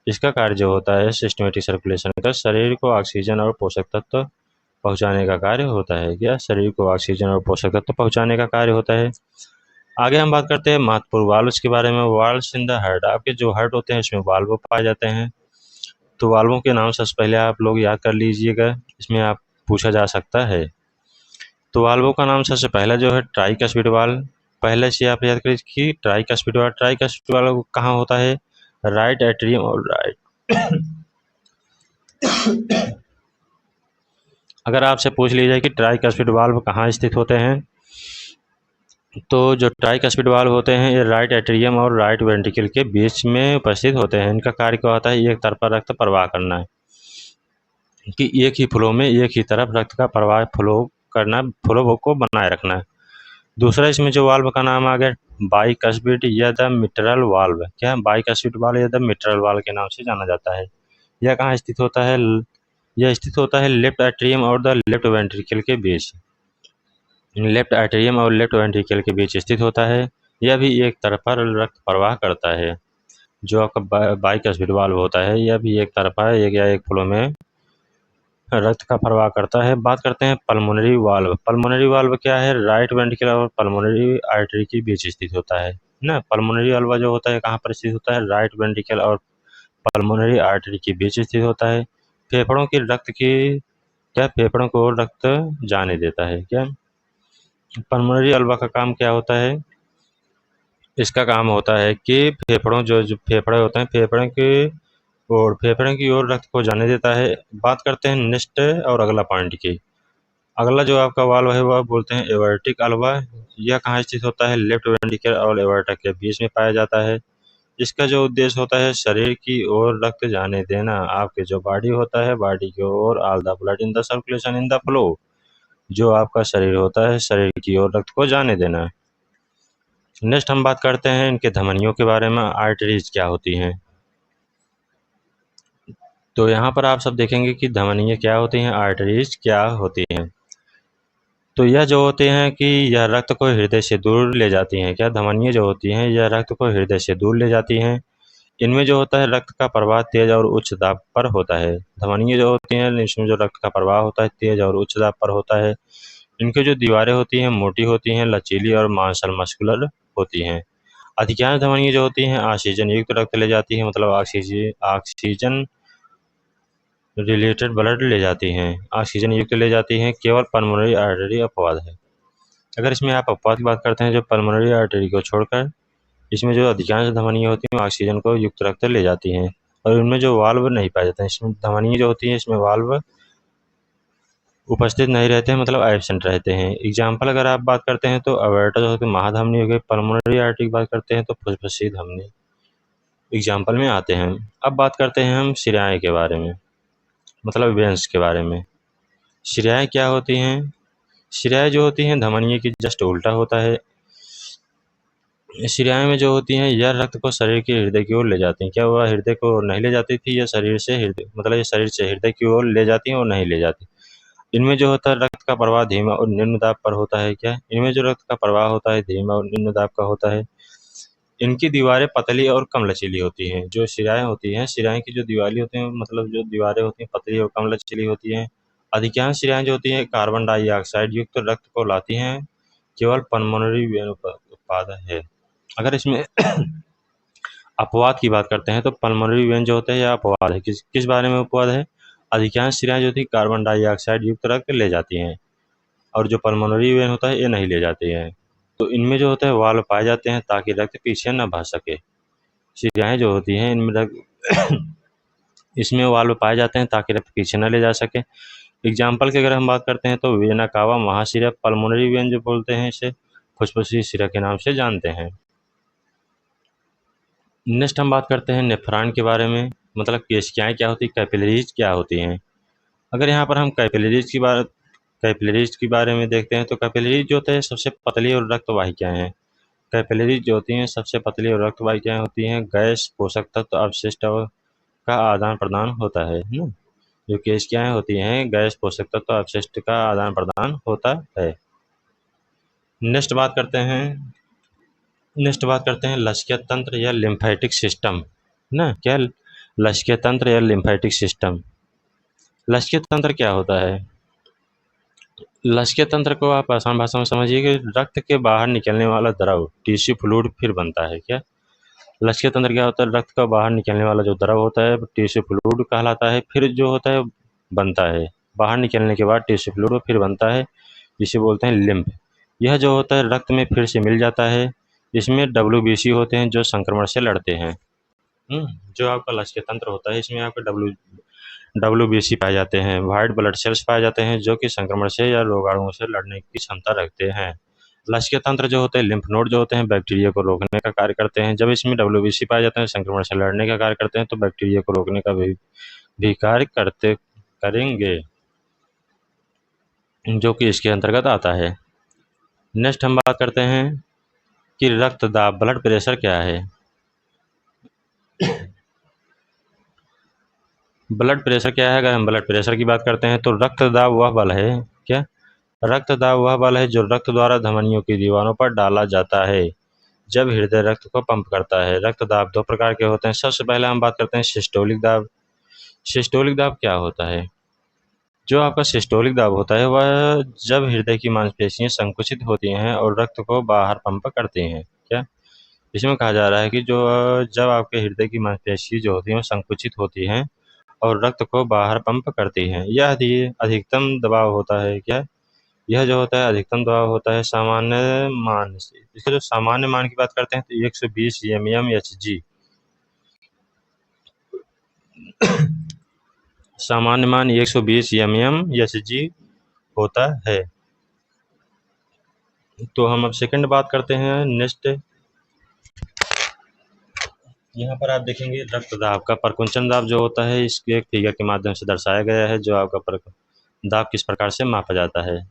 इसका कार्य जो होता है सिस्टमेटिक सर्कुलेशन का, शरीर को ऑक्सीजन और पोषक तत्व पहुंचाने का कार्य होता है। क्या, शरीर को ऑक्सीजन और पोषक तत्व पहुंचाने का कार्य होता है। आगे हम बात करते हैं महत्वपूर्ण वाल्व्स के बारे में। वाल्व्स इन द हार्ट, आपके जो हार्ट होते हैं इसमें वाल्व पाए जाते हैं। तो वाल्वों के नाम सबसे पहले आप लोग याद कर लीजिएगा, इसमें आप पूछा जा सकता है। तो वाल्वों का नाम सबसे पहला जो है ट्राइकस्पिड वाल्व, पहले से आप याद करिए कि ट्राइकस्पिड वाल्व कहाँ होता है, राइट एट्रियम और अगर आपसे पूछ लीजिए जाए कि ट्राइकस्पिड वाल्व कहाँ स्थित होते हैं, तो जो ट्राइकस्पिड वाल्व होते हैं ये राइट एट्रियम और राइट वेंट्रिकल के बीच में उपस्थित होते हैं। इनका कार्य क्या होता है, एक तरफा रक्त प्रवाह करना है, कि एक ही फ्लो में एक ही तरफ रक्त का प्रवाह फ्लो करना, फ्लो को बनाए रखना। दूसरा इसमें जो वाल्व का नाम आ गया बाइकस्पिड या द मिट्रल वाल्व। क्या बाइकस्पिड वाल्व या द मिट्रल वाल्व के नाम से जाना जाता है। यह कहाँ स्थित होता है? यह स्थित होता है लेफ्ट एट्रियम और द लेफ्ट वेंट्रिकल के बीच। लेफ्ट एट्रियम और लेफ्ट वेंट्रिकल के बीच स्थित होता है। यह भी एक तरफा रक्त प्रवाह करता है। जो आपका बाइकस्पिड वाल्व होता है यह भी एक तरफा एक या एक फ्लो में रक्त का प्रवाह करता है। बात करते हैं पल्मोनरी वाल्व। पल्मोनरी वाल्व क्या है? राइट वेंट्रिकल और पल्मोनरी आर्टरी के बीच स्थित होता है ना। पल्मोनरी वाल्व जो होता है कहाँ पर स्थित होता है? राइट वेंट्रिकल और पल्मोनरी आर्टरी के बीच स्थित होता है। फेफड़ों की रक्त की क्या फेफड़ों को रक्त जाने देता है। क्या पल्मोनरी वाल्व का काम क्या होता है? इसका काम होता है कि फेफड़ों जो फेफड़े होते हैं फेफड़े की ओर रक्त को जाने देता है। बात करते हैं नेक्स्ट और अगला पॉइंट की। अगला जो आपका वाल्व है वह बोलते हैं एवर्टिक अल्वा। यह कहाँ स्थित होता है? लेफ्ट वेंट्रिकल और एवर्टा के बीच में पाया जाता है। इसका जो उद्देश्य होता है शरीर की ओर रक्त जाने देना। आपके जो बॉडी होता है बॉडी की ओर all the blood in the circulation in the flow. जो आपका शरीर होता है शरीर की ओर रक्त को जाने देना। नेक्स्ट हम बात करते हैं इनके धमनियों के बारे में। आर्टरीज क्या होती हैं? तो यहाँ पर आप सब देखेंगे कि धमनियाँ क्या होती हैं, आर्टरीज क्या होती हैं। तो यह जो होते हैं कि यह रक्त को हृदय से दूर ले जाती हैं। क्या धमनियाँ जो होती हैं यह रक्त को हृदय से दूर ले जाती हैं। इनमें जो होता है रक्त का प्रवाह तेज और उच्च दाब पर होता है। धमनियाँ जो होती हैं इसमें जो रक्त का प्रवाह होता है तेज और उच्च दाब पर होता है। इनकी जो दीवारें होती हैं मोटी होती हैं, लचीली और मांसल मस्कुलर होती हैं। अधिकांश धमनियाँ जो होती हैं ऑक्सीजन युक्त रक्त ले जाती हैं, मतलब ऑक्सीजन रिलेटेड ब्लड ले जाती हैं, ऑक्सीजन युक्त ले जाती हैं। केवल पल्मोनरी आर्टरी अपवाद है। अगर इसमें आप अपवाद की बात करते हैं जो पल्मोनरी आर्टरी को छोड़कर इसमें जो अधिकांश धमनियाँ होती हैं ऑक्सीजन को युक्त रक्त ले जाती हैं और इनमें जो वाल्व नहीं पाए जाते हैं। इसमें धमनियाँ जो होती हैं इसमें वाल्व उपस्थित नहीं रहते हैं, मतलब एब्सेंट रहते हैं। एग्जाम्पल अगर आप बात करते हैं तो अवर्टा जो होती है महाधमनी हो गई। पल्मोनरी आर्टरी की बात करते हैं तो फुस्फुसी धमनी एग्जाम्पल में आते हैं। अब बात करते हैं हम शिराएँ के बारे में, मतलब वेंस के बारे में। शिराएँ क्या होती हैं? शिराएँ जो होती हैं धमनियों की जस्ट उल्टा होता है। शिराएँ में जो होती हैं यह रक्त को शरीर के हृदय की ओर ले जाती हैं। क्या वह हृदय को नहीं ले जाती थी? यह शरीर से हृदय मतलब ये शरीर से हृदय की ओर ले जाती हैं और नहीं ले जाती। इनमें जो होता है रक्त का प्रवाह धीमा और निम्न दाब पर होता है। क्या इनमें जो रक्त का प्रवाह होता है धीमा और निम्न दाब का होता है। इनकी दीवारें पतली और कम लचीली होती हैं। जो शिराएँ होती हैं शिराएँ की जो दीवारें होती हैं मतलब जो दीवारें होती हैं पतली और कम लचीली होती हैं। अधिकांश शिराएँ जो होती हैं कार्बन डाइऑक्साइड युक्त रक्त को लाती हैं। केवल पल्मोनरी वेन उत्पाद है। अगर इसमें अपवाद की बात करते हैं तो पल्मोनरी वेन जो होता है यह अपवाद है। किस किस बारे में अपवाद है? अधिकांश शिराएँ जो थी कार्बन डाइऑक्साइड युक्त रक्त ले जाती हैं और जो पल्मोनरी वेन होता है ये नहीं ले जाती हैं। तो इनमें जो होता है वाल्व पाए जाते हैं ताकि रक्त पीछे न बह सके। शिराएँ जो होती हैं इनमें इसमें वाल्व पाए जाते हैं ताकि रक्त पीछे न ले जा सके। एग्जाम्पल की अगर हम बात करते हैं तो वेना कावा महाशिरा। पल्मोनरी वेन जो बोलते हैं इसे फुस्फुसी शिरा के नाम से जानते हैं। नेक्स्ट हम बात करते हैं नेफ्रॉन के बारे में, मतलब केशिकाएँ क्या होती हैं, कैपिलरीज क्या होती हैं। अगर यहाँ पर हम कैपिलरीज के बारे में देखते हैं तो कैपिलरीज जो होते हैं सबसे पतली और रक्त वाहिकाएँ हैं। कैपिलरीज जो होती हैं सबसे पतली और रक्त वाहिकाएँ होती हैं। गैस पोषक तत्व अवशिष्ट का आदान प्रदान होता है ना। जो केशिकाएँ होती हैं गैस पोषक तत्व अवशिष्ट का आदान प्रदान होता है। नेक्स्ट बात करते हैं लसिका तंत्र या लिम्फेटिक सिस्टम ना। क्या लसिका तंत्र या लिम्फेटिक सिस्टम। लसिका तंत्र क्या होता है? लसिका तंत्र को आप आसान भाषा में समझिए कि रक्त के बाहर निकलने वाला द्रव टिश्यू फ्लूइड फिर बनता है। क्या लसिका तंत्र क्या होता है? रक्त का बाहर निकलने वाला जो द्रव होता है टिश्यू फ्लूइड कहलाता है। फिर जो होता है बनता है, बाहर निकलने के बाद टिश्यू फ्लूइड फिर बनता है, जिसे बोलते हैं लिम्फ। यह जो होता है रक्त में फिर से मिल जाता है। इसमें WBC होते हैं जो संक्रमण से लड़ते हैं। जो आपका लसिका तंत्र होता है इसमें आपका WBC पाए जाते हैं। वाइट ब्लड सेल्स पाए जाते हैं जो कि संक्रमण से या रोगाणुओं से लड़ने की क्षमता रखते हैं। लसिका तंत्र जो होते हैं लिम्फ नोड जो होते हैं बैक्टीरिया को रोकने का कार्य करते हैं। जब इसमें WBC पाए जाते हैं संक्रमण से लड़ने का कार्य करते हैं तो बैक्टीरिया को रोकने का भी कार्य करेंगे। जो कि इसके अंतर्गत आता है। नेक्स्ट हम बात करते हैं कि रक्त दाब, ब्लड प्रेशर क्या है। ब्लड प्रेशर क्या है? अगर हम ब्लड प्रेशर की बात करते हैं तो रक्त दाब वह बल है, क्या? रक्त दाब वह बल है जो रक्त द्वारा धमनियों की दीवारों पर डाला जाता है जब हृदय रक्त को पंप करता है। रक्त दाब दो प्रकार के होते हैं। सबसे पहले हम बात करते हैं सिस्टोलिक दाब। सिस्टोलिक दाब क्या होता है? जो आपका सिस्टोलिक दाब होता है वह जब हृदय की मांसपेशियां संकुचित होती हैं और रक्त को बाहर पंप करती हैं, क्या? इसमें कहा जा रहा है कि जो जब आपके हृदय की मांसपेशी जो होती हैं वो संकुचित होती हैं और रक्त को बाहर पंप करती हैं, यह अधिकतम दबाव होता है, क्या? यह जो होता है अधिकतम दबाव होता है सामान्य मान से। इसका जो सामान्य मान की बात करते हैं तो 120 mmHg सामान्य मान 120 mmHg होता है। तो हम अब सेकंड बात करते हैं। नेक्स्ट यहाँ पर आप देखेंगे रक्त दाब का प्रकुंचन दाब जो होता है इसके एक फिगर के माध्यम से दर्शाया गया है, जो आपका दाब किस प्रकार से मापा जाता है।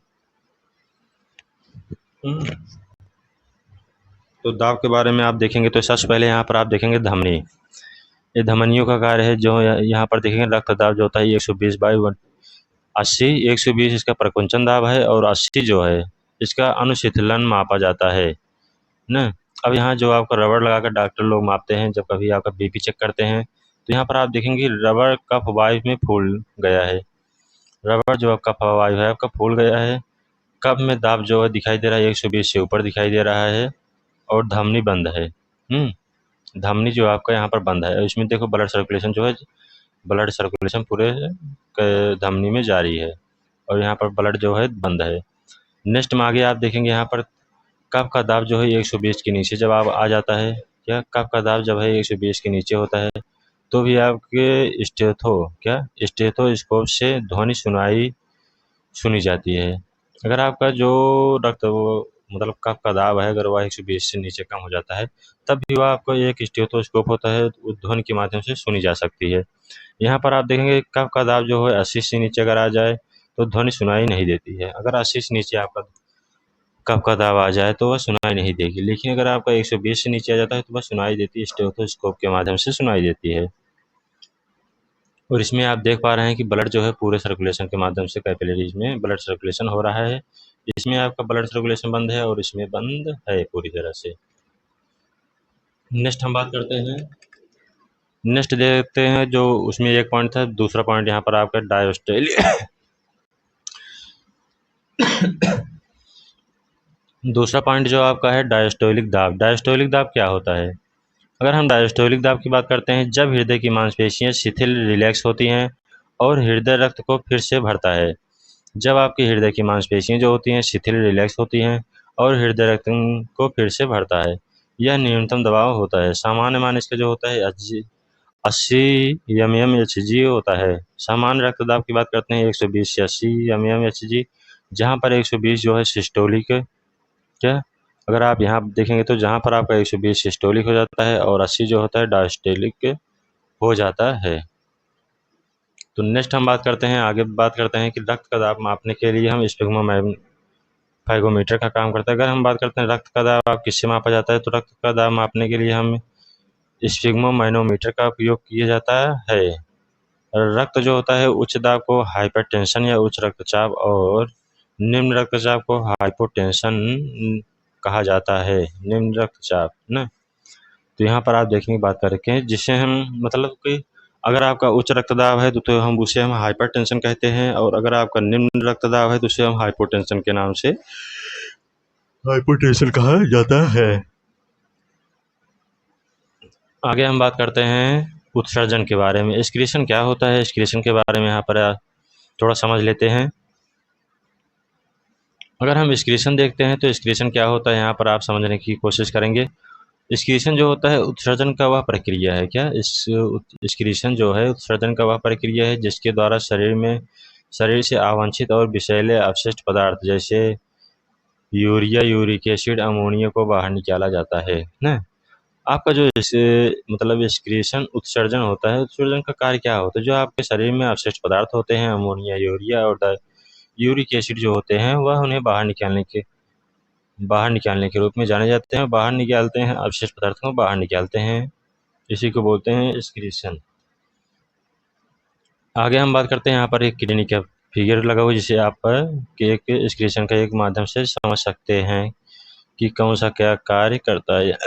तो दाब के बारे में आप देखेंगे तो सबसे पहले यहाँ पर आप देखेंगे धमनी। ये धमनियों का कार्य है। जो यहाँ पर देखेंगे रक्त दाब जो होता है 120/80, 120 इसका प्रकुंचन दाब है और 80 जो है इसका अनुशीतलन मापा जाता है ना। अब यहाँ जो आपका रबड़ लगाकर डॉक्टर लोग मापते हैं जब कभी आपका बीपी चेक करते हैं तो यहाँ पर आप देखेंगे रबड़ कफ वायु में फूल गया है। रबड़ जो कफ वायु है आपका फूल गया है। कफ में दाब जो है दिखाई दे रहा है 120 से ऊपर दिखाई दे रहा है और धमनी बंद है। धमनी जो आपका यहाँ पर बंद है। इसमें देखो ब्लड सर्कुलेशन जो है, ब्लड सर्कुलेशन पूरे धमनी में जारी है और यहाँ पर ब्लड जो है बंद है। नेक्स्ट में आगे आप देखेंगे यहाँ पर कफ का दाब जो है 120 के नीचे जब आप आ जाता है, क्या? कफ का दाब जब है 120 के नीचे होता है तो भी आपके स्टेथोस्कोप से ध्वनि सुनी जाती है। अगर आपका जो रक्त मतलब कफ का दाब है अगर वह 120 से नीचे कम हो जाता है तब भी वह आपको एक स्टेथोस्कोप होता है ध्वनि के माध्यम से सुनी जा सकती है। यहाँ पर आप देखेंगे कफ का दाब जो है 80 से नीचे अगर आ जाए तो ध्वनि सुनाई नहीं देती है। अगर 80 से नीचे आपका कफ का दाब आ जाए तो वह सुनाई नहीं देगी, लेकिन अगर आपका 120 से नीचे आ जाता है तो वह सुनाई देती है, स्टेथोस्कोप के माध्यम से सुनाई देती है। और इसमें आप देख पा रहे हैं कि ब्लड जो है पूरे सर्कुलेशन के माध्यम से कैपिलरीज में ब्लड सर्कुलेशन हो रहा है। इसमें आपका ब्लड सर्कुलेशन बंद है और इसमें बंद है पूरी तरह से। नेक्स्ट हम बात करते हैं। नेक्स्ट देखते हैं जो उसमें एक पॉइंट था, दूसरा पॉइंट यहाँ पर आपका डायस्टोलिक दूसरा पॉइंट जो आपका है डायस्टोलिक दाब। डायस्टोलिक दाब क्या होता है? अगर हम डायस्टोलिक दाब की बात करते हैं जब हृदय की मांसपेशियां शिथिल रिलैक्स होती हैं और हृदय रक्त को फिर से भरता है। जब आपकी हृदय की मांसपेशियां जो होती हैं शिथिल रिलैक्स होती हैं और हृदय रक्त को फिर से भरता है, यह न्यूनतम दबाव होता है। सामान्य मान इसका जो होता है 80 mmHg होता है। सामान्य रक्तदाब की बात करते हैं 120 से 80 mmHg, जहाँ पर 120 जो है सिस्टोलिक, क्या? अगर आप यहाँ देखेंगे तो जहाँ पर आपका 120 सिस्टोलिक हो जाता है और 80 जो होता है डायस्टोलिक हो जाता है। तो नेक्स्ट हम बात करते हैं, आगे बात करते हैं कि रक्त का दाब मापने के लिए हम स्फिग्मोमीटर का काम करता है। अगर हम बात करते हैं रक्त का दाब आप किससे मापा जाता है तो रक्त का दाब मापने के लिए हम स्फिग्मोमैनोमीटर का उपयोग किया जाता है। रक्त जो होता है उच्च दाब को हाइपरटेंशन या उच्च रक्तचाप और निम्न रक्तचाप को हाइपोटेंशन कहा जाता है। निम्न रक्तचाप ना, तो यहाँ पर आप देखेंगे बात करके जिससे हम मतलब कि अगर आपका उच्च रक्तदाब है तो हम उसे हम हाइपरटेंशन कहते हैं और अगर आपका निम्न रक्तदाब है तो उसे हम हाइपोटेंशन के नाम से हाइपोटेंशन कहा जाता है। आगे हम बात करते हैं उत्सर्जन के बारे में। एक्सक्रीशन क्या होता है, एक्सक्रीशन के बारे में यहाँ पर थोड़ा समझ लेते हैं। अगर हम एक्सक्रीशन देखते हैं तो एक्सक्रीशन क्या होता है यहाँ पर आप समझने की कोशिश करेंगे। एक्सक्रीशन जो होता है उत्सर्जन का वह प्रक्रिया है, क्या? एक्सक्रीशन जो है उत्सर्जन का वह प्रक्रिया है जिसके द्वारा शरीर से अवांछित और विषैले अपशिष्ट पदार्थ जैसे यूरिया, यूरिक एसिड, अमोनिया को बाहर निकाला जाता है ना। आपका जो मतलब एक्सक्रीशन उत्सर्जन होता है, उत्सर्जन का कार्य क्या होता है? जो आपके शरीर में अपशिष्ट पदार्थ होते हैं अमोनिया, यूरिया और यूरिक एसिड जो होते हैं वह उन्हें बाहर निकालने के रूप में जाने जाते हैं, बाहर निकालते हैं, अवशिष्ट पदार्थों को बाहर निकालते हैं, इसी को बोलते हैं एक्सक्रीशन। आगे हम बात करते हैं, यहाँ पर एक किडनी का फिगर लगा हुआ है, जिसे आप केक एक्सक्रीशन का एक माध्यम से समझ सकते हैं कि कौन सा क्या कार्य करता है।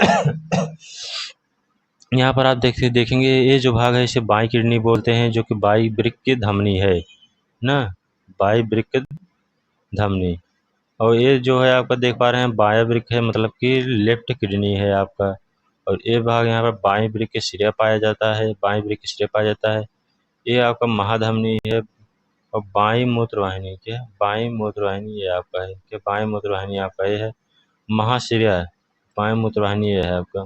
यहाँ पर आप देखेंगे ये जो भाग है इसे बाई किडनी बोलते हैं, जो कि बाई वृक्क की धमनी है ना, बाई वृक्क धमनी। और ये जो है आपका देख पा रहे हैं बायां वृक्क है, मतलब कि लेफ्ट किडनी है आपका। और ये भाग यहाँ पर बाएं वृक्क के सिरे पाया जाता है, बाएं वृक्क के सिरे पाया जाता है। ये आपका महाधमनी है। और बाई मूत्रवाहिनी, क्या बाई मूत्रवाहिनी ये आपका है, क्या बाई मूत्रवाहिनी आपका ये है महाशिरा, बाई मूत्रवाहिनी ये है आपका।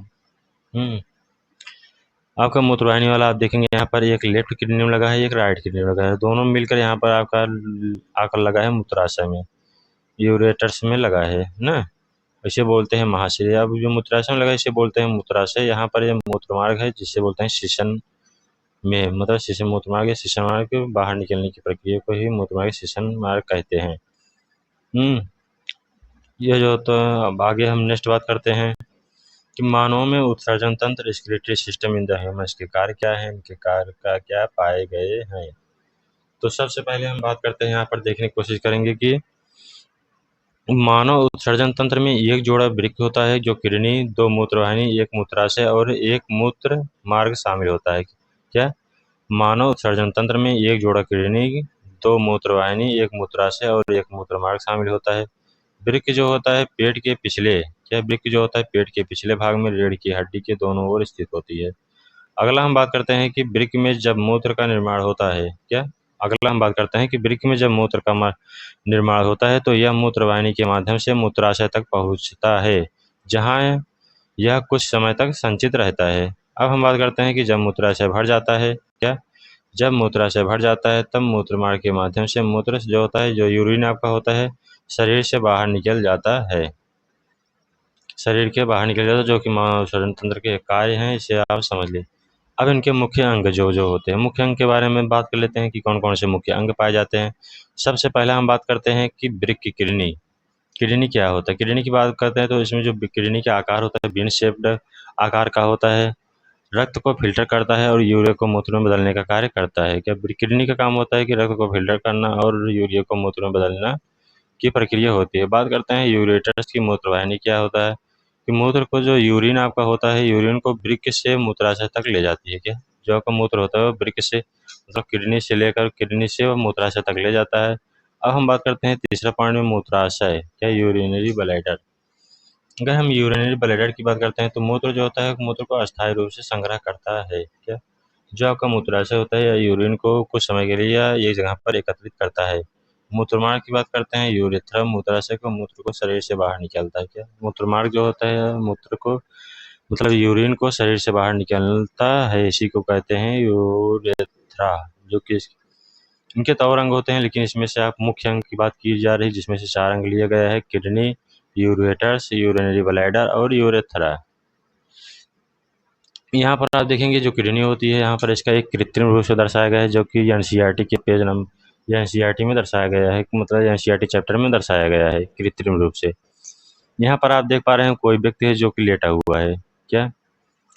आपका मूत्रवाहिनी वाला आप देखेंगे यहाँ पर एक लेफ्ट किडनी में लगा है, एक राइट किडनी में लगा है, दोनों मिलकर यहाँ पर आपका आकर लगा है मूत्राशय में, यूरेटर्स में लगा है ना, इसे बोलते हैं महाशय। अब जो मूत्राशय में लगा है इसे बोलते हैं मूत्राशय। यहाँ पर ये मूत्रमार्ग है जिसे बोलते हैं शीशन में, मतलब शीशन मूत्रमार्ग या शीशन मार्ग के बाहर निकलने की प्रक्रिया को ही मूत्रमार्ग शीशन मार्ग कहते हैं। ये जो, तो अब आगे हम नेक्स्ट बात करते हैं कि मानव में उत्सर्जन तंत्र respiratory system in the human के कार्य क्या है, इनके कार्य का क्या पाए गए हैं। तो सबसे पहले हम बात करते हैं, यहाँ पर देखने की कोशिश करेंगे कि मानव उत्सर्जन तंत्र में एक जोड़ा वृक्क होता है, जो किडनी, दो मूत्रवाहिनी, एक मूत्राशय और एक मूत्र मार्ग शामिल होता है। क्या मानव उत्सर्जन तंत्र में एक जोड़ा किडनी, दो मूत्रवाहिनी, एक मूत्राशय और एक मूत्र मार्ग शामिल होता है। वृक्क जो होता है पेट के पिछले, क्या वृक्क जो होता है पेट के पिछले भाग में रीढ़ की हड्डी के दोनों ओर स्थित होती है। अगला हम बात करते हैं कि वृक्क में जब मूत्र का निर्माण होता है, क्या अगला हम बात करते हैं कि वृक्क में जब मूत्र का निर्माण होता है तो यह मूत्रवाहिनी के माध्यम से मूत्राशय तक पहुंचता है, जहां यह कुछ समय तक संचित रहता है। अब हम बात करते हैं कि जब मूत्राशय भर जाता है, क्या जब मूत्राशय भर जाता है तब मूत्रमार्ग के माध्यम से मूत्र जो होता है, जो यूरिन आपका होता है, शरीर से बाहर निकल जाता है, शरीर के बाहर निकल जाता है, जो कि मानव उत्सर्जन तंत्र के कार्य हैं, इसे आप समझ लें। अब इनके मुख्य अंग जो जो होते हैं, मुख्य अंग के बारे में बात कर लेते हैं कि कौन कौन से मुख्य अंग पाए जाते हैं। सबसे पहले हम बात करते हैं कि वृक्क की किडनी। किडनी क्या होता है, किडनी की बात करते हैं तो इसमें जो किडनी का आकार होता है बीन शेप्ड आकार का होता है, रक्त को फिल्टर करता है और यूरिया को मूत्र में बदलने का कार्य करता है। क्या किडनी का काम होता है कि रक्त को फिल्टर करना और यूरिया को मूत्र में बदलना की प्रक्रिया होती है। बात करते हैं यूरेटर्स की। मूत्रवाहिनी क्या होता है कि मूत्र को, जो यूरिन आपका होता है, यूरिन को वृक्क से मूत्राशय तक ले जाती है। क्या जो आपका मूत्र होता है वो वृक्क से, मतलब किडनी से लेकर किडनी से वो मूत्राशय तक ले जाता है। अब हम बात करते हैं तीसरा पॉइंट में मूत्राशय, क्या यूरिनरी ब्लैडर। अगर हम यूरिनरी ब्लैडर की बात करते हैं तो मूत्र जो होता है मूत्र को अस्थायी रूप से संग्रह करता है। क्या जो आपका मूत्राशय होता है या यूरिन को कुछ समय के लिए या एक जगह पर एकत्रित करता है। मूत्रमार्ग की बात करते हैं, यूरेथ्रा मूत्राशय को मूत्र को शरीर से बाहर निकालता है। क्या मूत्रमार्ग जो होता है मूत्र को, मतलब यूरिन को शरीर से बाहर निकालता है, इसी को कहते हैं यूरेथ्रा। जो कि इनके तो और अंग होते हैं, लेकिन इसमें से आप मुख्य अंग की बात की जा रही, जिसमें से 4 अंग लिया गया है: किडनी, यूरेटर्स, यूरिनरी ब्लैडर और यूरेथ्रा। यहाँ पर आप देखेंगे जो किडनी होती है, यहाँ पर इसका एक कृत्रिम रूप से दर्शाया गया है, जो कि एनसीईआरटी के पेज नंबर, एनसीईआरटी में दर्शाया गया है, मतलब एनसीईआरटी चैप्टर में दर्शाया गया है कृत्रिम रूप से। यहाँ पर आप देख पा रहे हैं कोई व्यक्ति है जो कि लेटा हुआ है। क्या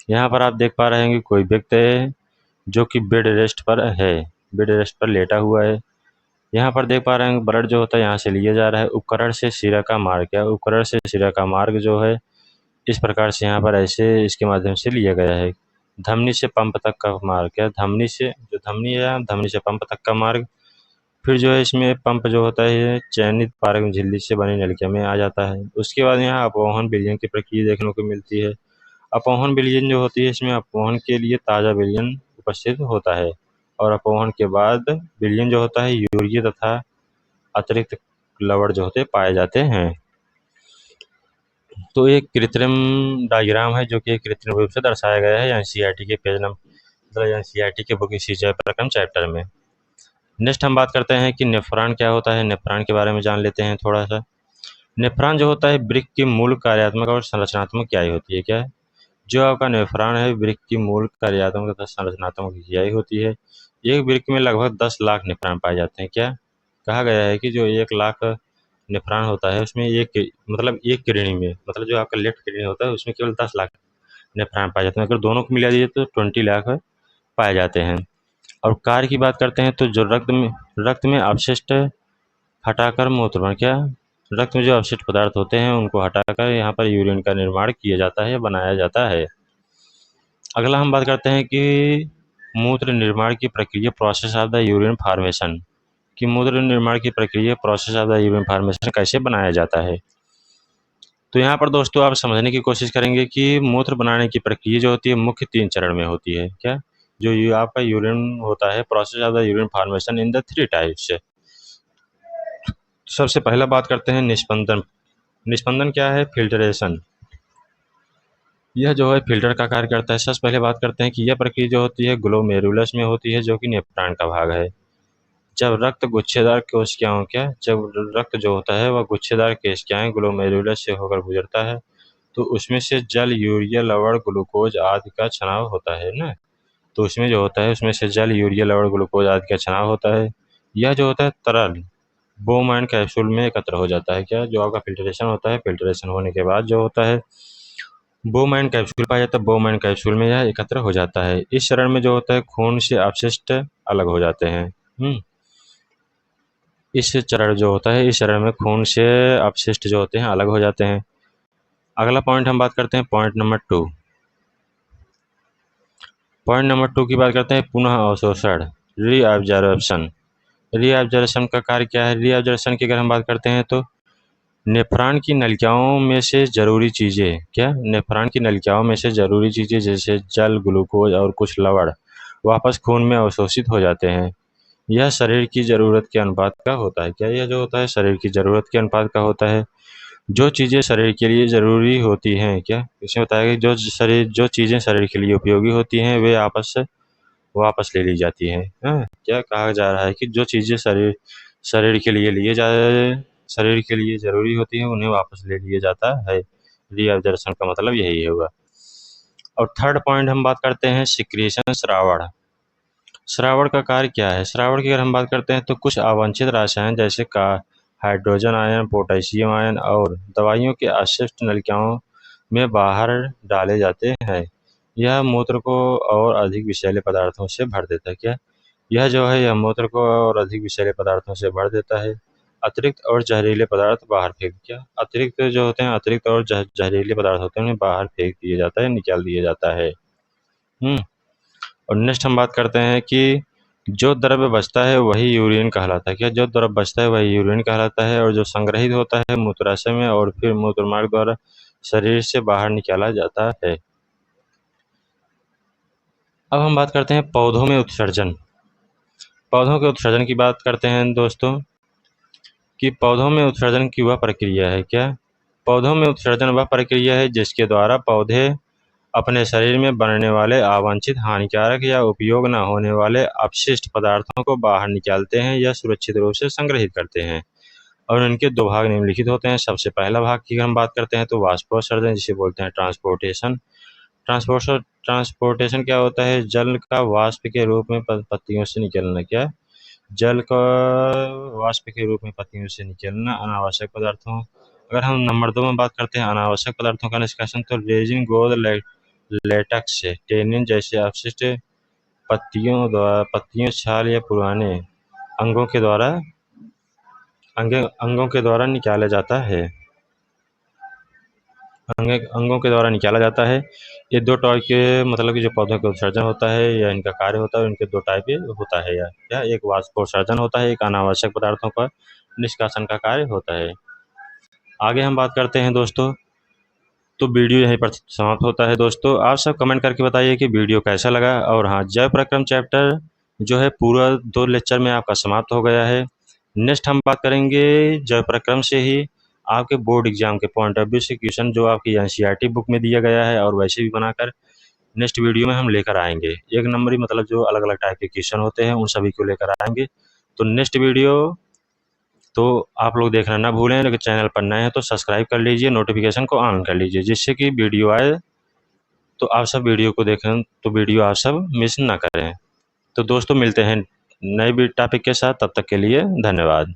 यहाँ पर आप देख पा रहे हैं कि कोई व्यक्ति है जो कि बेड रेस्ट पर है, बेड रेस्ट पर लेटा हुआ है। यहाँ पर देख पा रहे हैं ब्लड जो होता है यहाँ से लिया जा रहा है उपकरण से सिरा का मार्ग। क्या उपकरण से सिरा का मार्ग जो है इस प्रकार से यहाँ पर ऐसे इसके माध्यम से लिया गया है। धमनी से पंप तक का मार्ग, क्या धमनी से, जो धमनी है धमनी से पंप तक का मार्ग। फिर जो है इसमें पंप जो होता है ये चयनित पारक झिल्ली से बनी नलिका में आ जाता है। उसके बाद यहाँ अपवहन विलयन की प्रक्रिया देखने को मिलती है। अपवहन विलयन जो होती है, इसमें अपवहन के लिए ताज़ा विलयन उपस्थित होता है और अपवहन के बाद विलयन जो होता है यूरिया तथा अतिरिक्त लवण जो होते पाए जाते हैं। तो एक कृत्रिम डायग्राम है जो कि कृत्रिम रूप से दर्शाया गया है एनसीईआरटी के पेज नंबर, मतलब एनसीईआरटी के बुक इसी प्रकरण चैप्टर में। नेक्स्ट हम बात करते हैं कि नेफ्रॉन क्या होता है। नेफ्रॉन के बारे में जान लेते हैं थोड़ा सा। नेफ्रॉन जो होता है वृक्क की मूल कार्यात्मक और संरचनात्मक क्रियाएं होती है। क्या जो आपका नेफ्रॉन है वृक्क की मूल कार्यात्मक तथा संरचनात्मक क्रियाएं होती है। एक वृक्क में लगभग 10 लाख नेफ्रॉन पाए जाते हैं। क्या कहा गया है कि जो 1 लाख नेफ्रॉन होता है उसमें एक किडनी में, मतलब जो आपका लेफ्ट किडनी होता है उसमें केवल 10 लाख नेफ्रॉन पाए जाते हैं। अगर दोनों को मिला दीजिए तो 20 लाख पाए जाते हैं। और कार्य की बात करते हैं तो जो रक्त में अपशिष्ट हटाकर मूत्र क्या रक्त में जो अपशिष्ट पदार्थ होते हैं उनको हटाकर यहाँ पर यूरिन का निर्माण किया जाता है, बनाया जाता है। अगला हम बात करते हैं कि मूत्र निर्माण की प्रक्रिया, process of the urine formation, कि मूत्र निर्माण की प्रक्रिया, process of the urine formation कैसे बनाया जाता है। तो यहाँ पर दोस्तों आप समझने की कोशिश करेंगे कि मूत्र बनाने की प्रक्रिया जो होती है मुख्य 3 चरण में होती है। क्या जो आपका यूरिन होता है, process of the urine formation in the 3 types. सबसे पहला बात करते हैं निस्पंदन। निस्पंदन क्या है? फिल्ट्रेशन। यह जो है फिल्टर का कार्य करता है। सबसे पहले बात करते हैं कि यह प्रक्रिया जो होती है ग्लोमेरुलस में होती है, जो कि नेफ्रॉन का भाग है। जब रक्त गुच्छेदार कोशिकाओं जब रक्त जो होता है वह गुच्छेदार कोशिकाएं ग्लोमेरुलस से होकर गुजरता है तो उसमें से जल, यूरिया, लवण, ग्लूकोज आदि का छनाव होता है ना। तो उसमें जो होता है उसमें से जल, यूरिया, लवण, ग्लूकोज आदि का छनाव होता है। यह जो होता है तरल बोम कैप्सूल में एकत्र हो जाता है। क्या जो आपका फिल्ट्रेशन होता है, फिल्ट्रेशन होने के बाद जो होता है बोम कैप्सूल पाया जाता है, बोम कैप्सूल में यह एकत्र हो जाता है। इस चरण में जो होता है खून से अपशिष्ट अलग हो जाते हैं। इस चरण में खून से अपशिष्ट जो होते हैं अलग हो जाते हैं। अगला पॉइंट हम बात करते हैं पॉइंट नंबर 2। पॉइंट नंबर 2 की बात करते हैं पुनः अवशोषण, रीअब्जॉर्प्शन। रीअब्जॉर्प्शन का कार्य क्या है? रीअब्जॉर्प्शन की अगर हम बात करते हैं तो नेफ्रॉन की नलिकाओं में से ज़रूरी चीज़ें, नेफ्रॉन की नलिकाओं में से ज़रूरी चीज़ें जैसे जल, ग्लूकोज और कुछ लवण वापस खून में अवशोषित हो जाते हैं। यह शरीर की ज़रूरत के अनुपात का होता है। क्या यह जो होता है शरीर की ज़रूरत के अनुपात का होता है। जो चीज़ें शरीर के लिए ज़रूरी होती हैं, इसमें बताया कि जो चीज़ें शरीर के लिए उपयोगी होती हैं वे वापस ले ली जाती हैं। क्या कहा जा रहा है कि जो चीज़ें शरीर के लिए ज़रूरी होती हैं उन्हें वापस ले लिया जाता है। रीअब्जॉर्प्शन का मतलब यही होगा। और थर्ड पॉइंट हम बात करते हैं सिक्रीशन, श्रावण। श्रावण का कार्य क्या है? श्रावण की अगर हम बात करते हैं तो कुछ अवांछित रसायन जैसे का हाइड्रोजन आयन, पोटेशियम आयन और दवाइयों के अपशिष्ट नलिकाओं में बाहर डाले जाते हैं। यह मूत्र को और अधिक विषैले पदार्थों से भर देता है। यह मूत्र को और अधिक विषैले पदार्थों से भर देता है। अतिरिक्त और जहरीले पदार्थ बाहर अतिरिक्त और जहरीले पदार्थ होते हैं उन्हें बाहर फेंक दिया जाता है, निकाल दिया जाता है। और नेक्स्ट हम बात करते हैं कि जो द्रव्य बचता है वही यूरिन कहलाता है। जो द्रव्य बचता है वही यूरिन कहलाता है और जो संग्रहित होता है मूत्राशय में और फिर मूत्रमार्ग द्वारा शरीर से बाहर निकाला जाता है। अब हम बात करते हैं पौधों में उत्सर्जन। पौधों के उत्सर्जन की बात करते हैं दोस्तों कि पौधों में उत्सर्जन की वह प्रक्रिया है। पौधों में उत्सर्जन वह प्रक्रिया है जिसके द्वारा पौधे अपने शरीर में बनने वाले अवांछित, हानिकारक या उपयोग न होने वाले अपशिष्ट पदार्थों को बाहर निकालते हैं या सुरक्षित रूप से संग्रहित करते हैं। और इनके 2 भाग निम्नलिखित होते हैं। सबसे पहला भाग की हम बात करते हैं तो वाष्पोत्सर्जन, जिसे बोलते हैं ट्रांसपोर्टेशन। ट्रांसपोर्टेशन क्या होता है? जल का वाष्प के रूप में पत्तियों से निकलना। जल का वाष्प के रूप में पत्तियों से निकलना अनावश्यक पदार्थों। अगर हम नंबर 2 में बात करते हैं अनावश्यक पदार्थों का निष्कासन तो रेजिन, गोंद, लेटेक्स, टेनिन जैसे अपशिष्ट पत्तियों, छाल या पुराने अंगों के द्वारा निकाला जाता है। अंगों के द्वारा निकाला जाता है। ये 2 टाइप के मतलब कि जो पौधों का उत्सर्जन होता है या इनका कार्य होता है, इनके 2 टाइप होता है। या एक वाष्पोत्सर्जन होता है, एक अनावश्यक पदार्थों का निष्कासन का कार्य होता है। आगे हम बात करते हैं दोस्तों, तो वीडियो यहीं पर समाप्त होता है। दोस्तों आप सब कमेंट करके बताइए कि वीडियो कैसा लगा। और हाँ, जय प्रक्रम चैप्टर जो है पूरा 2 लेक्चर में आपका समाप्त हो गया है। नेक्स्ट हम बात करेंगे जय प्रक्रम से ही आपके बोर्ड एग्जाम के पॉइंट ऑफ व्यू से क्वेश्चन जो आपकी एनसीईआरटी बुक में दिया गया है और वैसे भी बनाकर नेक्स्ट वीडियो में हम लेकर आएंगे। 1 नंबरी मतलब जो अलग अलग टाइप के क्वेश्चन होते हैं उन सभी को लेकर आएंगे। तो नेक्स्ट वीडियो तो आप लोग देखना ना भूलें। अगर चैनल पर नए हैं तो सब्सक्राइब कर लीजिए, नोटिफिकेशन को ऑन कर लीजिए जिससे कि वीडियो आए तो आप सब वीडियो को देखें, तो वीडियो आप सब मिस ना करें। तो दोस्तों मिलते हैं नए भी टॉपिक के साथ। तब तक के लिए धन्यवाद।